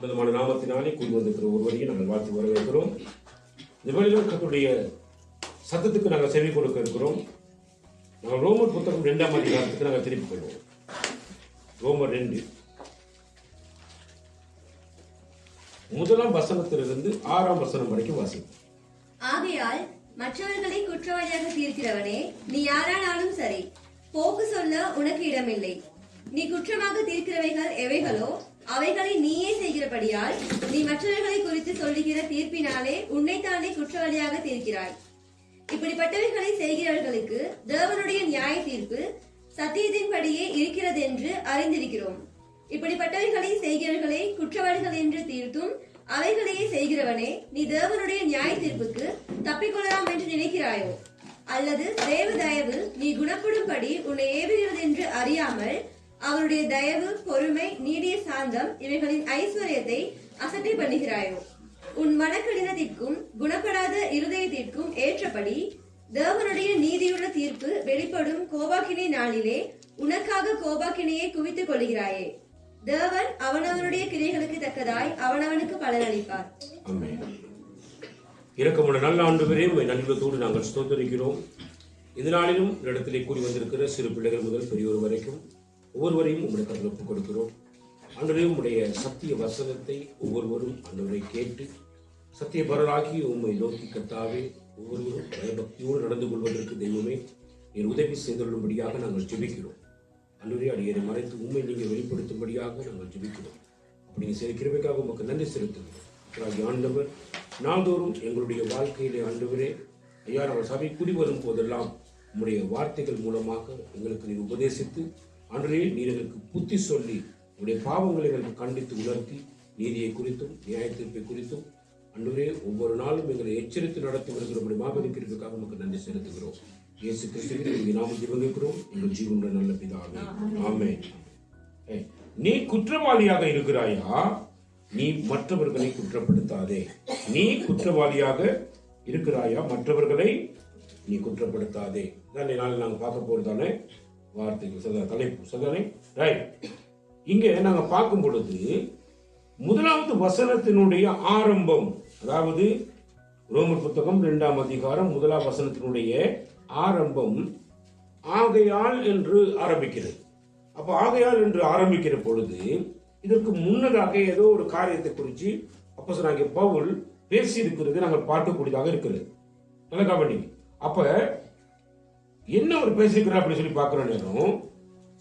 அற்புதமான நாமத்தினாலே கூறி வந்திருக்கிற ஒருவரையும் நாங்கள் வாழ்த்து வரவேற்கிறோம். இந்த வேளையில் கர்த்தருடைய சத்தத்துக்கு நாங்கள் செவி கொடுக்க இருக்கிறோம். நாங்கள் ரோமர் புத்தகம் 2ஆம் அதிகாரத்துக்கு நாங்கள் திருப்பி கொள்வோம். ரோமர் 2 முதலாம் வசனத்திலிருந்து 6ஆம் வசனம் வரைக்கும் வாசிப்போம். ஆகையால் மற்றவர்களை குற்றவாளியாக தீர்க்கிறவனே, நீ யாரானாலும் சரி, போக்கு சொல்ல உனக்கு இடமில்லை. நீ குற்றமாக தீர்க்கிறவைகள் எவைகளோ அவைகளை நீயே செய்கிறபடியால் நீ மற்றவர்களை குறித்து சொல்லுகிற தீர்ப்பினாலே உன்னைத்தானே குற்றவாளியாக தீர்க்கிறாய். இப்படிப்பட்டவைகளை செய்கிறவர்களுக்கு தேவனுடைய நியாய தீர்ப்பு சத்தியத்தின்படியே இருக்கிறது என்று அறிந்திருக்கிறோம். இப்படிப்பட்டவைகளை செய்கிறவர்களை குற்றவாளிகள் என்று தீர்த்தும் அவைகளையே செய்கிறவனே, நீ தேவனுடைய நியாய தீர்ப்புக்கு தப்பிக்கொள்ளலாம் என்று நினைக்கிறாயோ? அல்லது தேவ தயவு நீ குணப்படும்படி உன்னை ஏவுகிறது என்று அறியாமல் அவருடைய தயவு, பொறுமை, நீடிய சாந்தம் இவைகளின் ஐஸ்வர்யத்தை அசட்டை பண்ணுகிறாயோ? உன் மனக்கடினத்திற்கும் குணப்படாத இருதயத்திற்கும் ஏற்றபடி தேவனுடைய நீதியுள்ள தீர்ப்பு வெளிப்படும் கோபாக்கினை நாளிலே உனக்காக கோபாக்கினையை குவித்துக் கொள்கிறாயே. தேவன் அவனவனுடைய கிரைகளுக்கு தக்கதாய் அவனவனுக்கு பலனளிப்பார். இரக்கமுள்ள நல்ல ஆண்டவரே, நன்றியோடு நாங்கள் ஸ்தோத்திரிக்கிறோம். இதனாலும் இடத்திலே கூறி வந்திருக்கிற சிறு பிள்ளைகள் முதல் பெரியோர் வரைக்கும் ஒவ்வொருவரையும் உங்களுடைய கருத்தில் ஒப்புக் கொடுக்கிறோம். ஆண்டவரே, உங்களுடைய சத்திய வசனத்தை ஒவ்வொருவரும் ஆண்டவரை கேட்டு சத்திய பரராகி உண்மை நோக்கி கர்த்தாவே ஒவ்வொருவரும் பயபக்தியோடு நடந்து கொள்வதற்கு தெய்வமே நீர் உதவி செய்துள்ளபடியாக நாங்கள் ஜெபிக்கிறோம். ஆண்டவரே, அடியரை மறைத்து உண்மை நீங்கள் வெளிப்படுத்தும்படியாக நாங்கள் ஜெபிக்கிறோம். அப்படி நீங்கள் செய்த கிருபைக்காக உங்களுக்கு நன்றி செலுத்துகிறோம். ஆண்டவர் நாள்தோறும் எங்களுடைய வாழ்க்கையிலே ஆண்டவரே ஐயா, நம்ம சபை கூடி வரும் போதெல்லாம் உங்களுடைய வார்த்தைகள் மூலமாக எங்களுக்கு நீர் உபதேசித்து ஆண்டவரே நீர் எங்களுக்கு புத்தி சொல்லி உங்களுடைய பாவங்களை எங்களுக்கு கண்டித்து உணர்த்தி நீதியை குறித்தும் நியாய தீர்ப்பை குறித்தும் ஆண்டவரே ஒவ்வொரு நாளும் எங்களை எச்சரித்து நடத்தி வருகிற மாபெரும் கிருபைக்காக நமக்கு நன்றி செலுத்துகிறோம். இயேசு கிறிஸ்துவின் நாமம் ஜெபிக்கிறோம் எங்கள் ஜீவனுடைய நல்ல பிதாவே, ஆமென். நீ குற்றவாளியாக இருக்கிறாயா? நீ மற்றவர்களை குற்றப்படுத்தாதே. நீ குற்றவாளியாக இருக்கிறாயா? மற்றவர்களை நீ குற்றப்படுத்தாதே. நாங்கள் பார்க்க போறதானே வார்த்தைகள் தலைப்பு சதானே ரைட். இங்க நாங்க பார்க்கும் பொழுது முதலாவது வசனத்தினுடைய ஆரம்பம், அதாவது ரோமர் புத்தகம் 2ஆம் அதிகாரம் 1ஆம் வசனத்தினுடைய ஆரம்பம் ஆகையால் என்று ஆரம்பிக்கிறது. அப்ப ஆகையால் என்று ஆரம்பிக்கிற பொழுது இதற்கு முன்னதாக ஏதோ ஒரு காரியத்தை குறித்து அப்போஸ்தலனாகிய பவுல் பேசி இருக்கிறது நாங்கள் பார்க்கக்கூடியதாக இருக்கிறது. நல்ல கவனிங்க. அப்ப என்ன ஒரு பேசிக்கிறார் அப்படின்னு சொல்லி பார்க்கிற நேரம்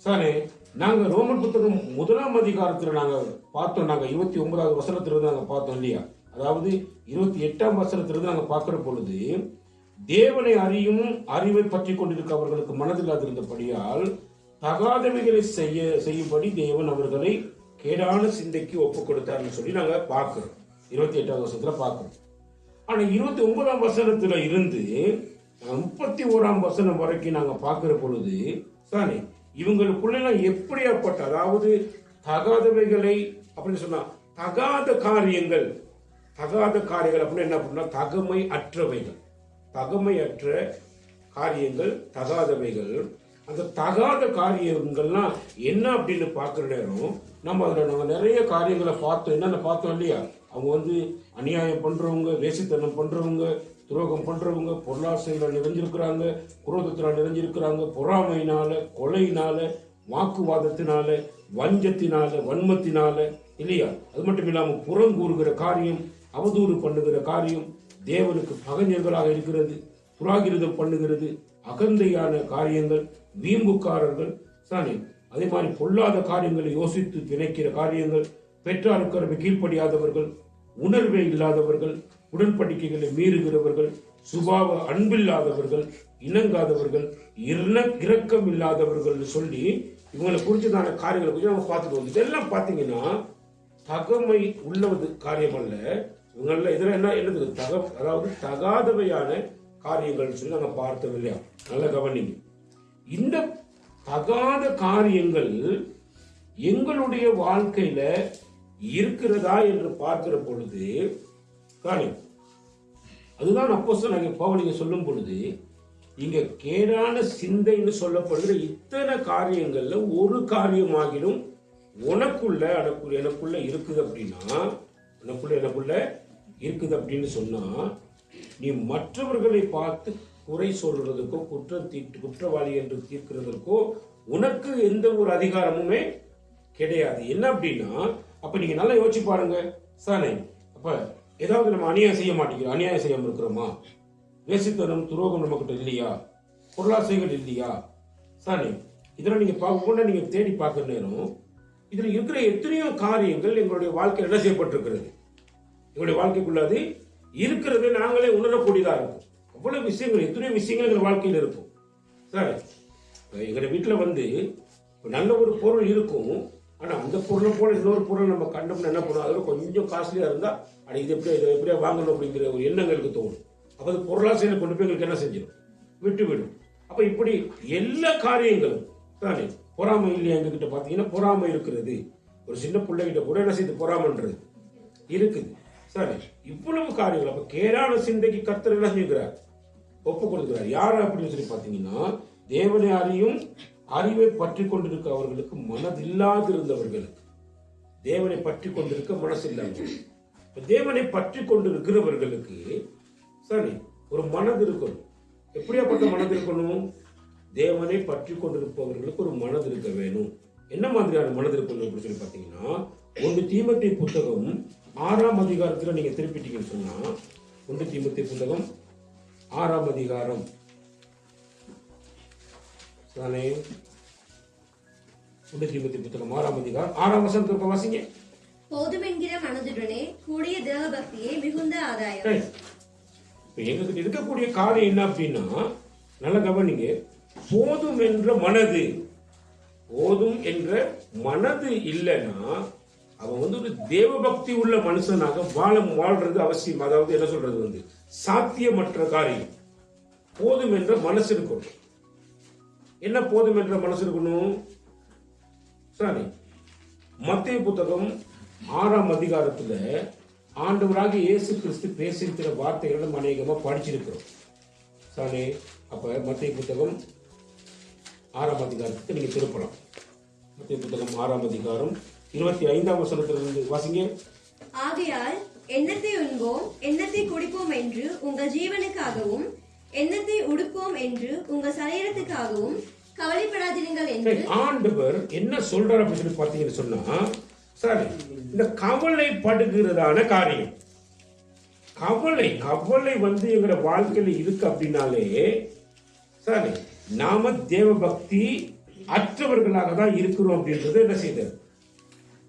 சாரே, நாங்க ரோமர் புத்தகம் 1ஆம் அதிகாரத்துல நாங்க பார்த்தோம். நாங்க 29வது வசனத்திலிருந்து நாங்க பார்த்தோம் இல்லையா? அதாவது 28ஆம் வசனத்திலிருந்து நாங்க பார்க்கிற பொழுது தேவனை அறியும் அறிவை பற்றி கொண்டிருக்கிறவர்களுக்கு மனதில் இருந்தபடியால் தகாதவைகளை செய்யும்படி தேவன் அவர்களை கேடான சிந்தைக்கு ஒப்புக் கொடுத்தார்னு சொல்லி நாங்க பார்க்கிறோம். 28ஆவது வசனத்துல பார்க்கிறோம். ஆனா 29ஆம் வசனத்துல இருந்து 31ஆம் வசனம் வரைக்கும் நாங்க பார்க்கிற பொழுது சானே இவங்களுக்குள்ள எப்படியாப்பட்ட, அதாவது தகாதவைகளை அப்படின்னு சொன்னா தகாத காரியங்கள் அப்படின்னு என்ன பண்ணா தகமை அற்ற காரியங்கள் தகாதவைகள். அந்த தகாத காரியங்கள்லாம் என்ன அப்படின்னு பார்க்கிற நேரம் நம்ம அதுல நாங்க நிறைய காரியங்களை பார்த்தோம். என்னென்ன பார்த்தோம் இல்லையா? அவங்க அநியாயம் பண்றவங்க, வேசித்தனம் பண்றவங்க, துரோகம் பண்றவங்க, பொருளாசையில நிறைஞ்சிருக்கிறாங்க, குரோதத்தினால் நிறைஞ்சிருக்கிறாங்க, பொறாமையினால, கொலையினால, வாக்குவாதத்தினால, வஞ்சத்தினால, வன்மத்தினால இல்லையா? அது மட்டும் இல்லாம புறங்கூறுகிற காரியம், அவதூறு பண்ணுகிற காரியம், தேவனுக்கு பகைஞர்களாக இருக்கிறது, துராகிருதம் பண்ணுகிறது, அகந்தையான காரியங்கள், வீம்புக்காரர்கள் சானே, அதே மாதிரி பொல்லாத காரியங்களை யோசித்து பிணைக்கிற காரியங்கள், பெற்றாருக்கு கீழ்ப்படியாதவர்கள், உணர்வே இல்லாதவர்கள், உடன்படிக்கைகளை மீறுகிறவர்கள், சுபாவ அன்பில்லாதவர்கள், இணங்காதவர்கள், இரக்கம் இல்லாதவர்கள் சொல்லி இவங்களை குறிச்சதான காரியங்களை குறித்து நம்ம பார்த்துட்டு வந்து இதெல்லாம் பார்த்தீங்கன்னா தகமை உள்ளது காரியம் அல்ல. இவங்கள இதெல்லாம் என்னது அதாவது தகாதவையான காரியங்கள் சொல்லி நாங்கள் பார்த்தோம் இல்லையா? நல்ல கவனிங்க. இந்த தகாத காரியங்கள் எங்களுடைய வாழ்க்கையில இருக்கிறதா என்று பார்க்கிற பொழுது அதுதான் அப்போஸ்தலனாகிய பவுல் சொல்லும் பொழுது இங்க கேடான சிந்தைன்னு சொல்லப்படுகிற இத்தனை காரியங்கள்ல ஒரு காரியமாகிலும் எனக்குள்ள இருக்குது அப்படின்னா, எனக்குள்ள இருக்குது அப்படின்னு சொன்னா, நீ மற்றவர்களை பார்த்து குறை சொல்றதுக்கோ குற்றவாளி என்று தீர்க்கிறதற்கோ உனக்கு எந்த ஒரு அதிகாரமுமே கிடையாது. என்ன அப்படின்னா, அப்ப நீங்க நல்லா யோசிச்சு பாருங்க சானே. அப்ப ஏதாவது நம்ம அநியாயம் செய்ய மாட்டேங்கிறோம், அநியாயம் செய்யாம இருக்கிறோமா? வேசித்தனம் துரோகம் நம்ம கிட்ட இல்லையா? பொருளாசைகள் இல்லையா? சானே, இதெல்லாம் நீங்க பார்க்க நீங்க தேடி பார்க்கிற நேரம் இதுல இருக்கிற எத்தனையோ காரியங்கள் எங்களுடைய வாழ்க்கையில் என்ன செய்யப்பட்டிருக்கிறது, எங்களுடைய வாழ்க்கைக்குள்ள அது இருக்கிறது நாங்களே உணரக்கூடியதா இருக்கும். அவ்வளவு விஷயங்கள், எத்தனையோ விஷயங்கள் எங்கள் வாழ்க்கையில் இருக்கும். சார், எங்களுடைய வீட்டில் வந்து நல்ல ஒரு பொருள் இருக்கும், ஆனா அந்த பொருளை போல இன்னொரு பொருள் நம்ம கண்டோம்னா என்ன பண்ணுவோம், அதோட கொஞ்சம் காஸ்ட்லியா இருந்தா அட இது எப்படியா வாங்கணும் அப்படிங்கிற ஒரு எண்ணங்களுக்கு தோணும். அப்ப அது பொருளாசையில கொண்டு போய் எங்களுக்கு என்ன செஞ்சிடும், விட்டுவிடும். அப்ப இப்படி எல்லா காரியங்களும் தானே. பொறாமை இல்லையா எங்ககிட்ட பாத்தீங்கன்னா? பொறாமை இருக்கிறது. ஒரு சின்ன பிள்ளைகிட்ட கூட என்ன செய்து பொறாமன்றது இருக்குது. சரி, இவ்வளவு காரியங்கள். அப்ப கேடான சிந்தைக்கு கர்த்தர் என்ன செய்கிறார், ஒப்பு கொடுக்கிறார். யார் அப்படின்னு சொல்லி பாத்தீங்கன்னா, தேவனை அறியும் அறிவை பற்றி கொண்டிருக்க அவர்களுக்கு, மனதில்லாதிருந்தவர்களுக்கு. தேவனை பற்றி கொண்டிருக்க மனசு இல்லாதவர்கள், தேவனை பற்றி கொண்டிருக்கிறவர்களுக்கு சரி ஒரு மனது இருக்கணும். எப்படியாப்பட்ட மனது இருக்கணும்? தேவனை பற்றி கொண்டிருப்பவர்களுக்கு ஒரு மனது இருக்க வேணும். என்ன மாதிரியான மனது இருக்கணும் அப்படின்னு சொல்லி பாத்தீங்கன்னா, 1 தீமோத்தேயு புத்தகம் 6ஆம் அதிகாரத்துல நீங்க திருப்பிட்டீங்கன்னு சொன்னா, 1 தீமோத்தேயு புத்தகம் 6ஆம் அதிகாரம் தானே. 1 தீமோத்தேயு புத்தகம் 6ஆம் அதிகாரம் 6ஆம் வசனத்தை வாசிங்க. போதும் என்கிற மனதுடனே கூடிய தேவ பக்தியே மிகுந்த ஆதாயம். எங்களுக்கு இருக்கக்கூடிய காரியம் என்ன அப்படின்னா, நல்ல கவனிங்க. போதும் என்ற மனது, போதும் என்ற மனது இல்லைன்னா அவன் வந்து ஒரு தேவ பக்தி உள்ள மனுஷனாக வாழ்றது அவசியம். அதாவது என்ன சொல்றது வந்து சாத்தியமற்ற காரியம். போதும் என்ற மனசு இருக்கணும். என்ன போதும் என்ற மனசு இருக்கணும்? சரி, மத்தேயு புத்தகம் 6ஆம் அதிகாரத்துல ஆண்டவராக இயேசு கிறிஸ்து பேசியிருக்கிற வார்த்தைகளை நம்ம அநேகமா படிச்சிருக்கிறோம். சரி, அப்ப மத்தேயு புத்தகம் 6ஆம் அதிகாரத்துக்கு நீங்க திருப்பலாம். மத்தேயு புத்தகம் 6ஆம் அதிகாரம் 25ஆம் வசனத்திலிருந்து வாசிங்க. ஆகையால் எண்ணத்தை உண்போம் எண்ணத்தை குடிப்போம் என்று உங்கள் ஜீவனுக்காகவும் எண்ணத்தை உடுப்போம் என்று உங்க சரீரத்துக்காகவும் கவலைப்படாதீர்கள் என்று ஆண்டவர் என்ன சொல்றார் அப்படின்னு சொல்லி பாத்தீங்கன்னு சொன்னா, சரி, இந்த கவலைப்படுகிறதான காரியம், கவலை வந்து எங்க வாழ்க்கையில இருக்கு அப்படின்னாலே சரி, நாம தேவ பக்தி அற்றவர்களாக தான் இருக்கிறோம் அப்படின்றது என்ன செய்யுது,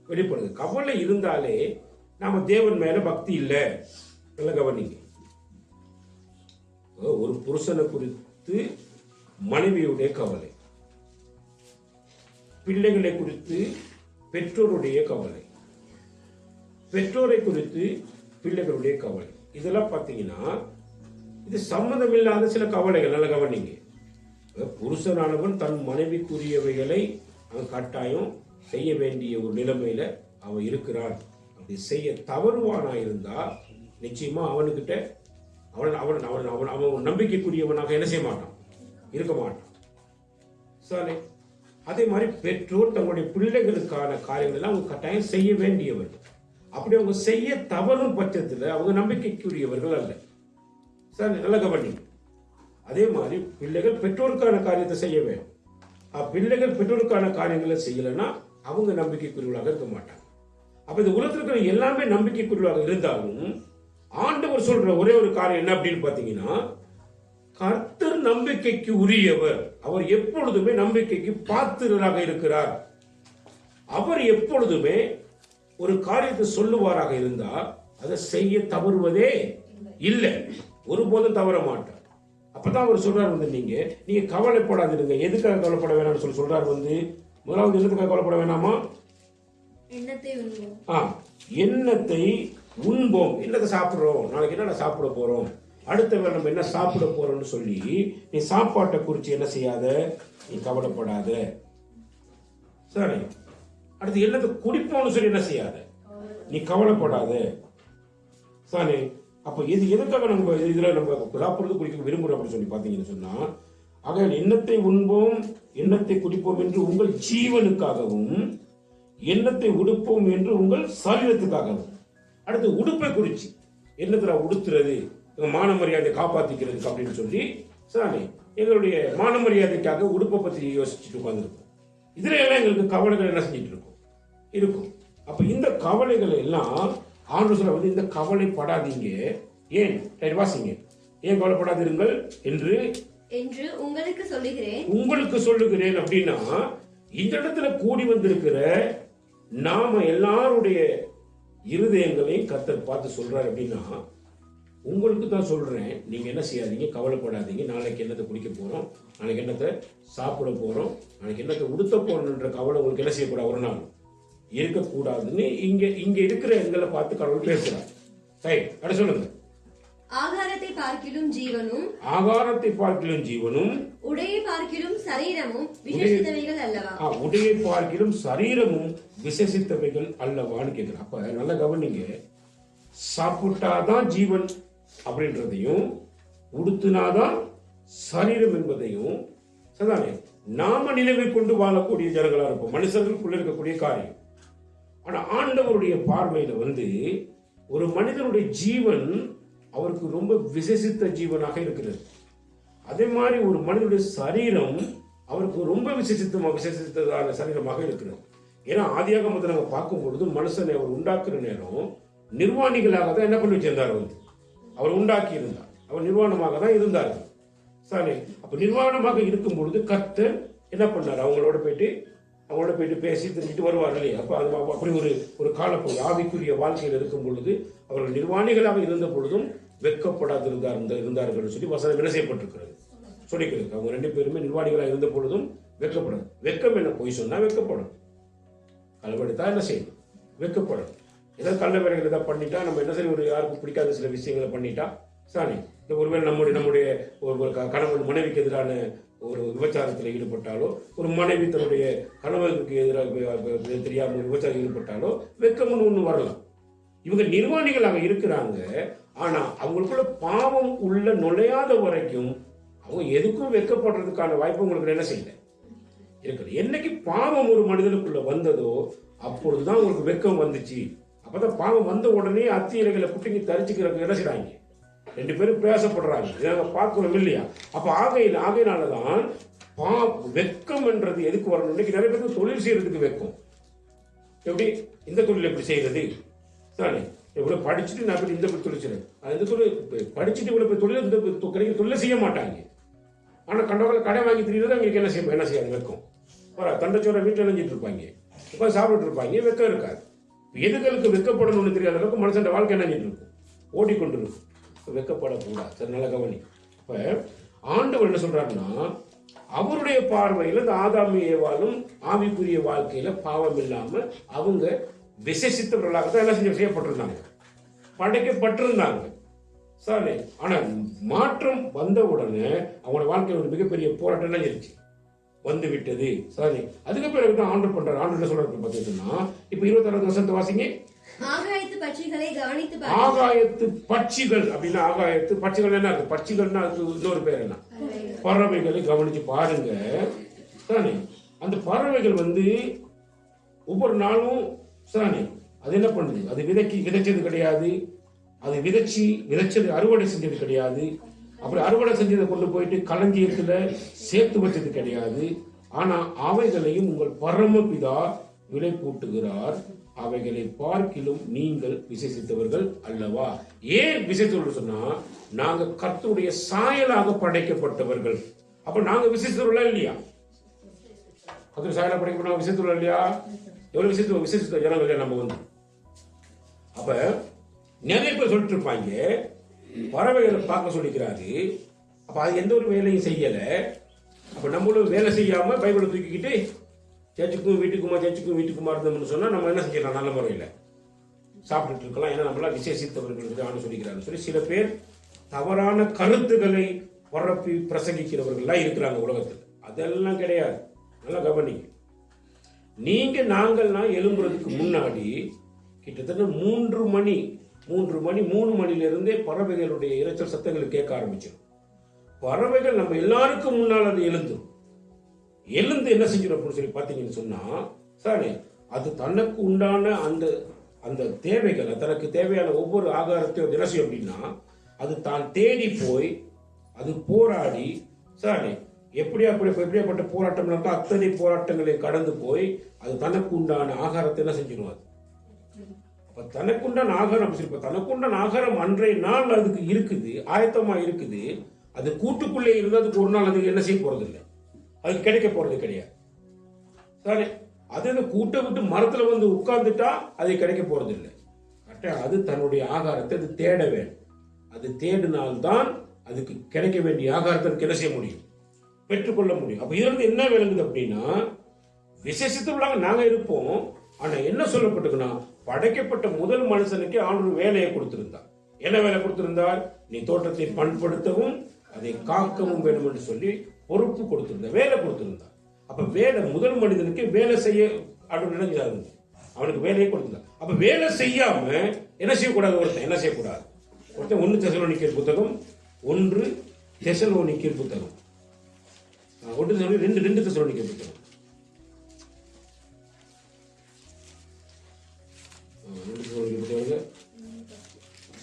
வெளிப்படுது. கவலை இருந்தாலே நாம தேவன் மேல பக்தி இல்லை. நல்ல கவனிங்க. ஒரு புருஷனை குறித்து மனைவியுடைய கவலை, பிள்ளைகளை குறித்து பெற்றோருடைய கவலை, பெற்றோரை குறித்து பிள்ளைகளுடைய கவலை, இதெல்லாம் பார்த்தீங்கன்னா இது சம்மதம் இல்லாத சில கவலைகள். நல்ல கவனிங்க. புருஷனானவன் தன் மனைவிக்குரியவைகளை அவன் கட்டாயம் செய்ய வேண்டிய ஒரு நிலைமையில அவன் இருக்கிறான். அப்படி செய்ய தவறுவானா இருந்தா நிச்சயமா அவனுக்கிட்ட அவன் நம்பிக்கைக்குரியவனாக என்ன செய்ய மாட்டான், இருக்க மாட்டான். சரி, அதே மாதிரி பெற்றோர் தங்களுடைய பிள்ளைகளுக்கான காரியங்கள் எல்லாம் அவங்க கட்டாயம் செய்ய வேண்டியவர்கள். அப்படி அவங்க செய்ய தவறும் பட்சத்தில் அவங்க நம்பிக்கைக்குரியவர்கள் அல்ல. சரி, நல்ல கவனி. அதே மாதிரி பிள்ளைகள் பெற்றோருக்கான காரியத்தை செய்ய வேண்டும். பிள்ளைகள் பெற்றோருக்கான காரியங்களை செய்யலைன்னா அவங்க நம்பிக்கைக்குரியவர்களாக இருக்க மாட்டாங்க. அப்ப இந்த உலகத்தில் இருக்கிற எல்லாமே நம்பிக்கைக்குரியவர்களாக இருந்தாலும் ஆண்டவர் சொல்ற ஒரே ஒரு காரியம் என்ன அப்படின்னு பாத்தீங்கன்னா, கர்த்தர் நம்பிக்கைக்கு உரியவர். அவர் எப்பொழுதுமே நம்பிக்கைக்கு பாத்திரராக இருக்கிறார். அவர் எப்பொழுதுமே ஒரு காரியத்தை சொல்லுவாராக இருந்தா அதை செய்ய தவறுவதே இல்லை, ஒருபோதும் தவற மாட்டார். அப்பதான் அவர் சொல்றாரு வந்து நீங்க கவலைப்படாதீங்க. எதுக்காக கவலைப்பட வேணாம்னு சொல்றாரு வந்து, முதலாவது எதுக்காக கவலைப்பட வேணாமா? எண்ணத்தை உண்போம். என்னத்தை சாப்பிடுறோம், நாளைக்கு என்ன சாப்பிட போறோம், அடுத்த வேலை நம்ம என்ன சாப்பிட போறோம்னு சொல்லி நீ சாப்பாட்டை குறித்து என்ன செய்யாத, நீ கவலைப்படாத. சரி, அடுத்து எண்ணத்தை குடிப்போம்னு சொல்லி என்ன செய்யாத, நீ கவலைப்படாத. சரி, அப்ப இது எதுக்காக நம்ம இதுல நம்ம சாப்பிடுறது குடிக்க விரும்புறோம் அப்படின்னு சொல்லி பாத்தீங்கன்னு சொன்னா, ஆக எண்ணத்தை உண்போம் எண்ணத்தை குடிப்போம் என்று உங்கள் ஜீவனுக்காகவும் எண்ணத்தை உடுப்போம் என்று உங்கள் சரீரத்துக்காக. அடுத்து உடுப்பை குறிச்சு என்னத்துல உடுத்துறது, மான மரியாதை காப்பாத்திக்கிறதுக்கு அப்படின்னு சொல்லி சாமி எங்களுடைய மான மரியாதைக்காக உடுப்பை பத்தி யோசிச்சுட்டு உட்கார்ந்துருக்கோம். இதுல எல்லாம் எங்களுக்கு கவலைகள் என்ன செஞ்சுட்டு இருக்கும். அப்ப இந்த கவலைகள் எல்லாம் ஆண்டு சொல்ல வந்து இந்த கவலைப்படாதீங்க. ஏன் வாசிங்க, ஏன் கவலைப்படாதீர்கள் என்று உங்களுக்கு சொல்லுகிறேன் அப்படின்னா, இந்த இடத்துல கூடி வந்திருக்கிற நாம எல்லாருடைய இருதயங்களையும் கர்த்தர் பார்த்து சொல்றாரு அப்படின்னா, உங்களுக்கு தான் சொல்றேன், நீங்க என்ன செய்யாதீங்க, கவலைப்படாதீங்க. நாளைக்கு என்னத்தை குடிக்க போறோம், நாளைக்கு என்னத்தை சாப்பிட போறோம், நாளைக்கு என்னத்தை உடுத்த போறோம்ன்ற கவலை உங்களுக்கு என்ன செய்யக்கூடாது, ஒரு நாள் இருக்கக்கூடாதுன்னு இங்க இருக்கிற எங்களை பார்த்து கடவுள் பேசுறாரு. சரி, அட சொல்லுங்க. ஆகாரத்தை பார்க்கிலும் ஜீவனும் உடையை பார்க்கிலும் சரீரமும் விசேஷித்தவைகள் அல்லவா. உடையை பார்க்கிலும் சரீரமும் விசேஷித்தவைகள் அல்லவான்னு கேட்கிறேன். அப்ப நல்ல கவனிங்க, சாப்பிட்டாதான் ஜீவன் அப்படின்றதையும் உடுத்தினாதான் சரீரம் என்பதையும் சரிதானே நாம நினைவை கொண்டு வாழக்கூடிய ஜனங்களா இருப்போம், மனுஷர்களுக்குள்ள இருக்கக்கூடிய காரியம். ஆனா ஆண்டவருடைய பார்வையில வந்து ஒரு மனிதனுடைய ஜீவன் அவருக்கு ரொம்ப விசேஷித்த ஜீவனாக இருக்கிறது. அதே மாதிரி ஒரு மனிதனுடைய சரீரம் அவருக்கு ரொம்ப விசேஷித்ததான சரீரமாக இருக்கிறது. ஏன்னா ஆதியாகமத்தை நம்ம பார்க்கும் பொழுது மனுஷனை அவர் உண்டாக்குற நேரம் நிர்வாணிகளாக தான் என்ன பண்ணி வச்சிருந்தார், வந்து அவர் உண்டாக்கி இருந்தார், அவர் நிர்வாணமாக தான் இருந்தார்கள். சரி, அப்ப நிர்வாணமாக இருக்கும் பொழுது கர்த்தர் என்ன பண்ணார், அவங்களோட போயிட்டு பேசி தெரிஞ்சுட்டு வருவார் இல்லையா. அப்ப அது அப்படி ஒரு காலப்பகுதி ஆவிக்குரிய வாழ்க்கையில் இருக்கும் பொழுது அவர்கள் நிர்வாணிகளாக இருந்த பொழுதும் வெட்கப்படாது இருந்தார்கள் சொல்லி வசனம் என்ன செய்யப்பட்டிருக்கிறது சொல்லிக்கிறது. அவங்க 2 பேருமே நிர்வாணிகளாக இருந்த பொழுதும் வெட்கப்படாது. வெட்கம் என்ன, போய் சொன்னா வெட்கப்படும், களவெடுத்தா என்ன செய்யணும், வெட்கப்படும். ஏதாவது கள்ள வேலைகள் ஏதாவது பண்ணிட்டா நம்ம என்ன சரி, ஒரு யாருக்கும் பிடிக்காத சில விஷயங்களை பண்ணிட்டா சாணி, இந்த ஒருவேளை நம்முடைய ஒரு கணவன் மனைவிக்கு எதிரான ஒரு விபச்சாரத்தில் ஈடுபட்டாலோ, ஒரு மனைவி தன்னுடைய கணவனுக்கு எதிராக தெரியாமல் விபச்சாரம் ஈடுபட்டாலோ வெட்கம்னு ஒண்ணு வரலாம். இவங்க நிர்வாணிகளாக இருக்கிறாங்க. ஆனா அவங்களுக்குள்ள பாவம் உள்ள நுழையாத வரைக்கும் அவங்க எதுக்கும் வெட்கப்படுறதுக்கான வாய்ப்பு உங்களுக்கு என்ன செய்யல இருக்குது. என்னைக்கு பாவம் ஒரு மனிதனுக்குள்ள வந்ததோ அப்பொழுதுதான் உங்களுக்கு வெட்கம் வந்துச்சு. அப்பதான் பாவம் வந்த உடனே அத்தியலைகளை குட்டிங்க தரிச்சுக்கிறதுக்கு என்ன செய்றாங்க, 2 பேரும் பேசப்படுறாங்க, இதை பார்க்கணும் இல்லையா. அப்ப ஆகையினாலதான் வெட்கம் என்றது எதுக்கு வரணும். இன்னைக்கு நிறைய பேருக்கு தொழில் செய்யறதுக்கு வெட்கம். எப்படி இந்த தொழில் எப்படி செய்யறது தானே, இவ்வளவு படிச்சுட்டு நான் இந்த தொழில் செய்யறேன், இந்த தொழில் படிச்சுட்டு இவ்வளவு தொழில் கிடைக்கிற தொழிலை செய்ய மாட்டாங்க. ஆனா கண்டவங்களை கடை வாங்கி தெரியுறது அவங்களுக்கு என்ன செய்யாது, வெட்கம். தண்டச்சோரை வீட்டில் நினைஞ்சிட்டு இருப்பாங்க, இப்போ சாப்பிட்டு இருப்பாங்க, வெக்கம் இருக்காது. எதுகளுக்கு வெக்கப்படணும்னு தெரியாத அளவுக்கு மனுஷன் வாழ்க்கை நினைஞ்சிட்டு இருக்கும், ஓடிக்கொண்டு இருக்கும். வெக்கப்படக்கூடாது. சரி, நல்ல கவனி. இப்ப ஆண்டவர் என்ன சொல்றாருன்னா, அவருடைய பார்வையில் இந்த ஆதாமி ஏவாளும் ஆவிக்குரிய வாழ்க்கையில பாவம் இல்லாம அவங்க விசேஷித்தவர்களாக தான் என்ன செய்யப்பட்டிருந்தாங்க, படைக்கப்பட்டிருந்தாங்க. சரி, ஆனா மாற்றம் வந்த உடனே அவங்களோட வாழ்க்கையில் ஒரு மிகப்பெரிய போராட்டம் என்ன இருந்துச்சு, வந்து விட்டது. சரி, அதுக்கு பிறகுதான் ஆண்டர் பண்றாரு. ஆண்டர் என்ன சொல்றாரு பார்த்தீங்கன்னா, இப்ப 26வது வசனத்தை வாசிங்க. ஆகாயத்து பட்சிகள் அப்படின்னா, ஆகாயத்து பட்சிகள் என்ன இருக்கு, பட்சிகள்னா அதுக்கு இன்னொரு பேர் என்ன, பறவைகளை கவனிச்சு பாருங்க. சாணி, அந்த பறவைகள் வந்து ஒவ்வொரு நாளும் சாணி அது என்ன பண்ணுது, அது விதைச்சது கிடையாது, அது விதைச்சது அறுவடை செஞ்சது கிடையாது, அப்புறம் அறுவடை செஞ்சதை கொண்டு போயிட்டு களஞ்சியத்துல சேர்த்து வச்சது கிடையாது. ஆனா அவைகளையும் உங்கள் பரமபிதா விலை கூட்டுகிறார், அவைகளை பார்க்கிலும் நீங்கள் விசேஷித்தவர்கள் அல்லவா. ஏன் விசேஷித்தவர்கள் சொன்னா, நாங்க கர்த்தருடைய சாயலாக படைக்கப்பட்டவர்கள். அப்ப நாங்க விசேஷித்தவர்களா இல்லையா, கர்த்தருடைய சாயலாக படைக்கப்பட்ட விசேஷித்தவர்கள் இல்லையா, எவ்வளவு விசேஷித்த ஜனங்கள் இல்லையா நம்ம வந்து. அப்ப நிறைய பேர் சொல்லிட்டு இருப்பாங்க, பறவைகளை பார்க்க சொல்லிக்கிறாரு, அப்ப அது எந்த ஒரு வேலையும் செய்யல. அப்ப நம்மளும் வேலை செய்யாம பைபிளை தூக்கிக்கிட்டு சேர்ச்சுக்கும் வீட்டுக்குமா இருந்தோம்னு சொன்னா நம்ம என்ன செஞ்சிடலாம், நல்ல முறையில் சாப்பிட்டுட்டு இருக்கலாம். ஏன்னா நம்மளா விசேஷித்தவர்கள் சொல்லிக்கிறாங்க சொல்லி சில பேர் தவறான கருத்துக்களை பரப்பி பிரசங்கிக்கிறவர்கள்லாம் இருக்கிறாங்க உலகத்தில். அதெல்லாம் கிடையாது. நல்லா கவனிங்க. நீங்க நாங்கள்லாம் எழும்புறதுக்கு முன்னாடி கிட்டத்தட்ட 3 மணிலிருந்தே பறவைகளுடைய இரைச்சல் சத்தங்கள் கேட்க ஆரம்பிச்சிடும். பறவைகள் நம்ம எல்லாருக்கும் முன்னால் அது எழுந்து என்ன செஞ்சிடும் அப்படின்னு சொல்லி பார்த்தீங்கன்னு சொன்னா, சாரி அது தனக்கு உண்டான அந்த அந்த தேவைகளை, தனக்கு தேவையான ஒவ்வொரு ஆகாரத்தையும் தினசரி அப்படின்னா அது தான் தேடி போய் அது போராடி சாரி எப்படியாப்பட்ட போராட்டம் இருக்கோ அத்தனை போராட்டங்களை கடந்து போய் அது தனக்கு உண்டான ஆகாரத்தை என்ன செஞ்சிடும். அது அப்ப தனக்குண்டான ஆகாரம், இப்ப தனக்குண்டான ஆகாரம் அன்றைய நாள் அதுக்கு இருக்குது, ஆயத்தமா இருக்குது. அது கூட்டுக்குள்ளே இருந்து அதுக்கு ஒரு நாள் அது என்ன செய்ய போறது இல்லை, அதுக்கு கிடைக்க போறது கிடையாது. சரி, அது அந்த கூட்டை விட்டு மரத்துல வந்து உட்கார்ந்துட்டா அது கிடைக்க போறது இல்லை. அது தன்னுடைய ஆகாரத்தை அது தேட வேண்டும். அது தேடினால்தான் அதுக்கு கிடைக்க வேண்டிய ஆகாரத்தை அதுக்கு என்ன செய்ய முடியும், பெற்றுக்கொள்ள முடியும். அப்ப இதுல இருந்து என்ன விளங்குது அப்படின்னா, விசேஷத்துள்ளாக நாங்க இருப்போம். ஆனா என்ன சொல்லப்பட்டிருக்குன்னா, படைக்கப்பட்ட முதல் மனுஷனுக்கு ஆண்டவர் வேலையை கொடுத்திருந்தார். என்ன வேலை கொடுத்திருந்தார்? நீ தோட்டத்தை பண்படுத்தவும் அதை காக்கவும் வேண்டும் என்று சொல்லி பொறுப்பு கொடுத்திருந்தார், வேலை கொடுத்திருந்தார். அப்ப வேலை முதல் மனிதனுக்கு வேலை செய்ய நினைஞ்சாரு, அவனுக்கு வேலையை கொடுத்திருந்தார். அப்ப வேலை செய்யாம என்ன செய்யக்கூடாது, ஒருத்தன் என்ன செய்யக்கூடாது, ஒருத்தன் 1 தெசலோனிக்கேயர் புத்தகம் 1 தெசலோனிக்கேயர் புத்தகம் 2 தெசலோனிக்கேயர் புத்தகம் 2 தெசலோனிக்கேயர்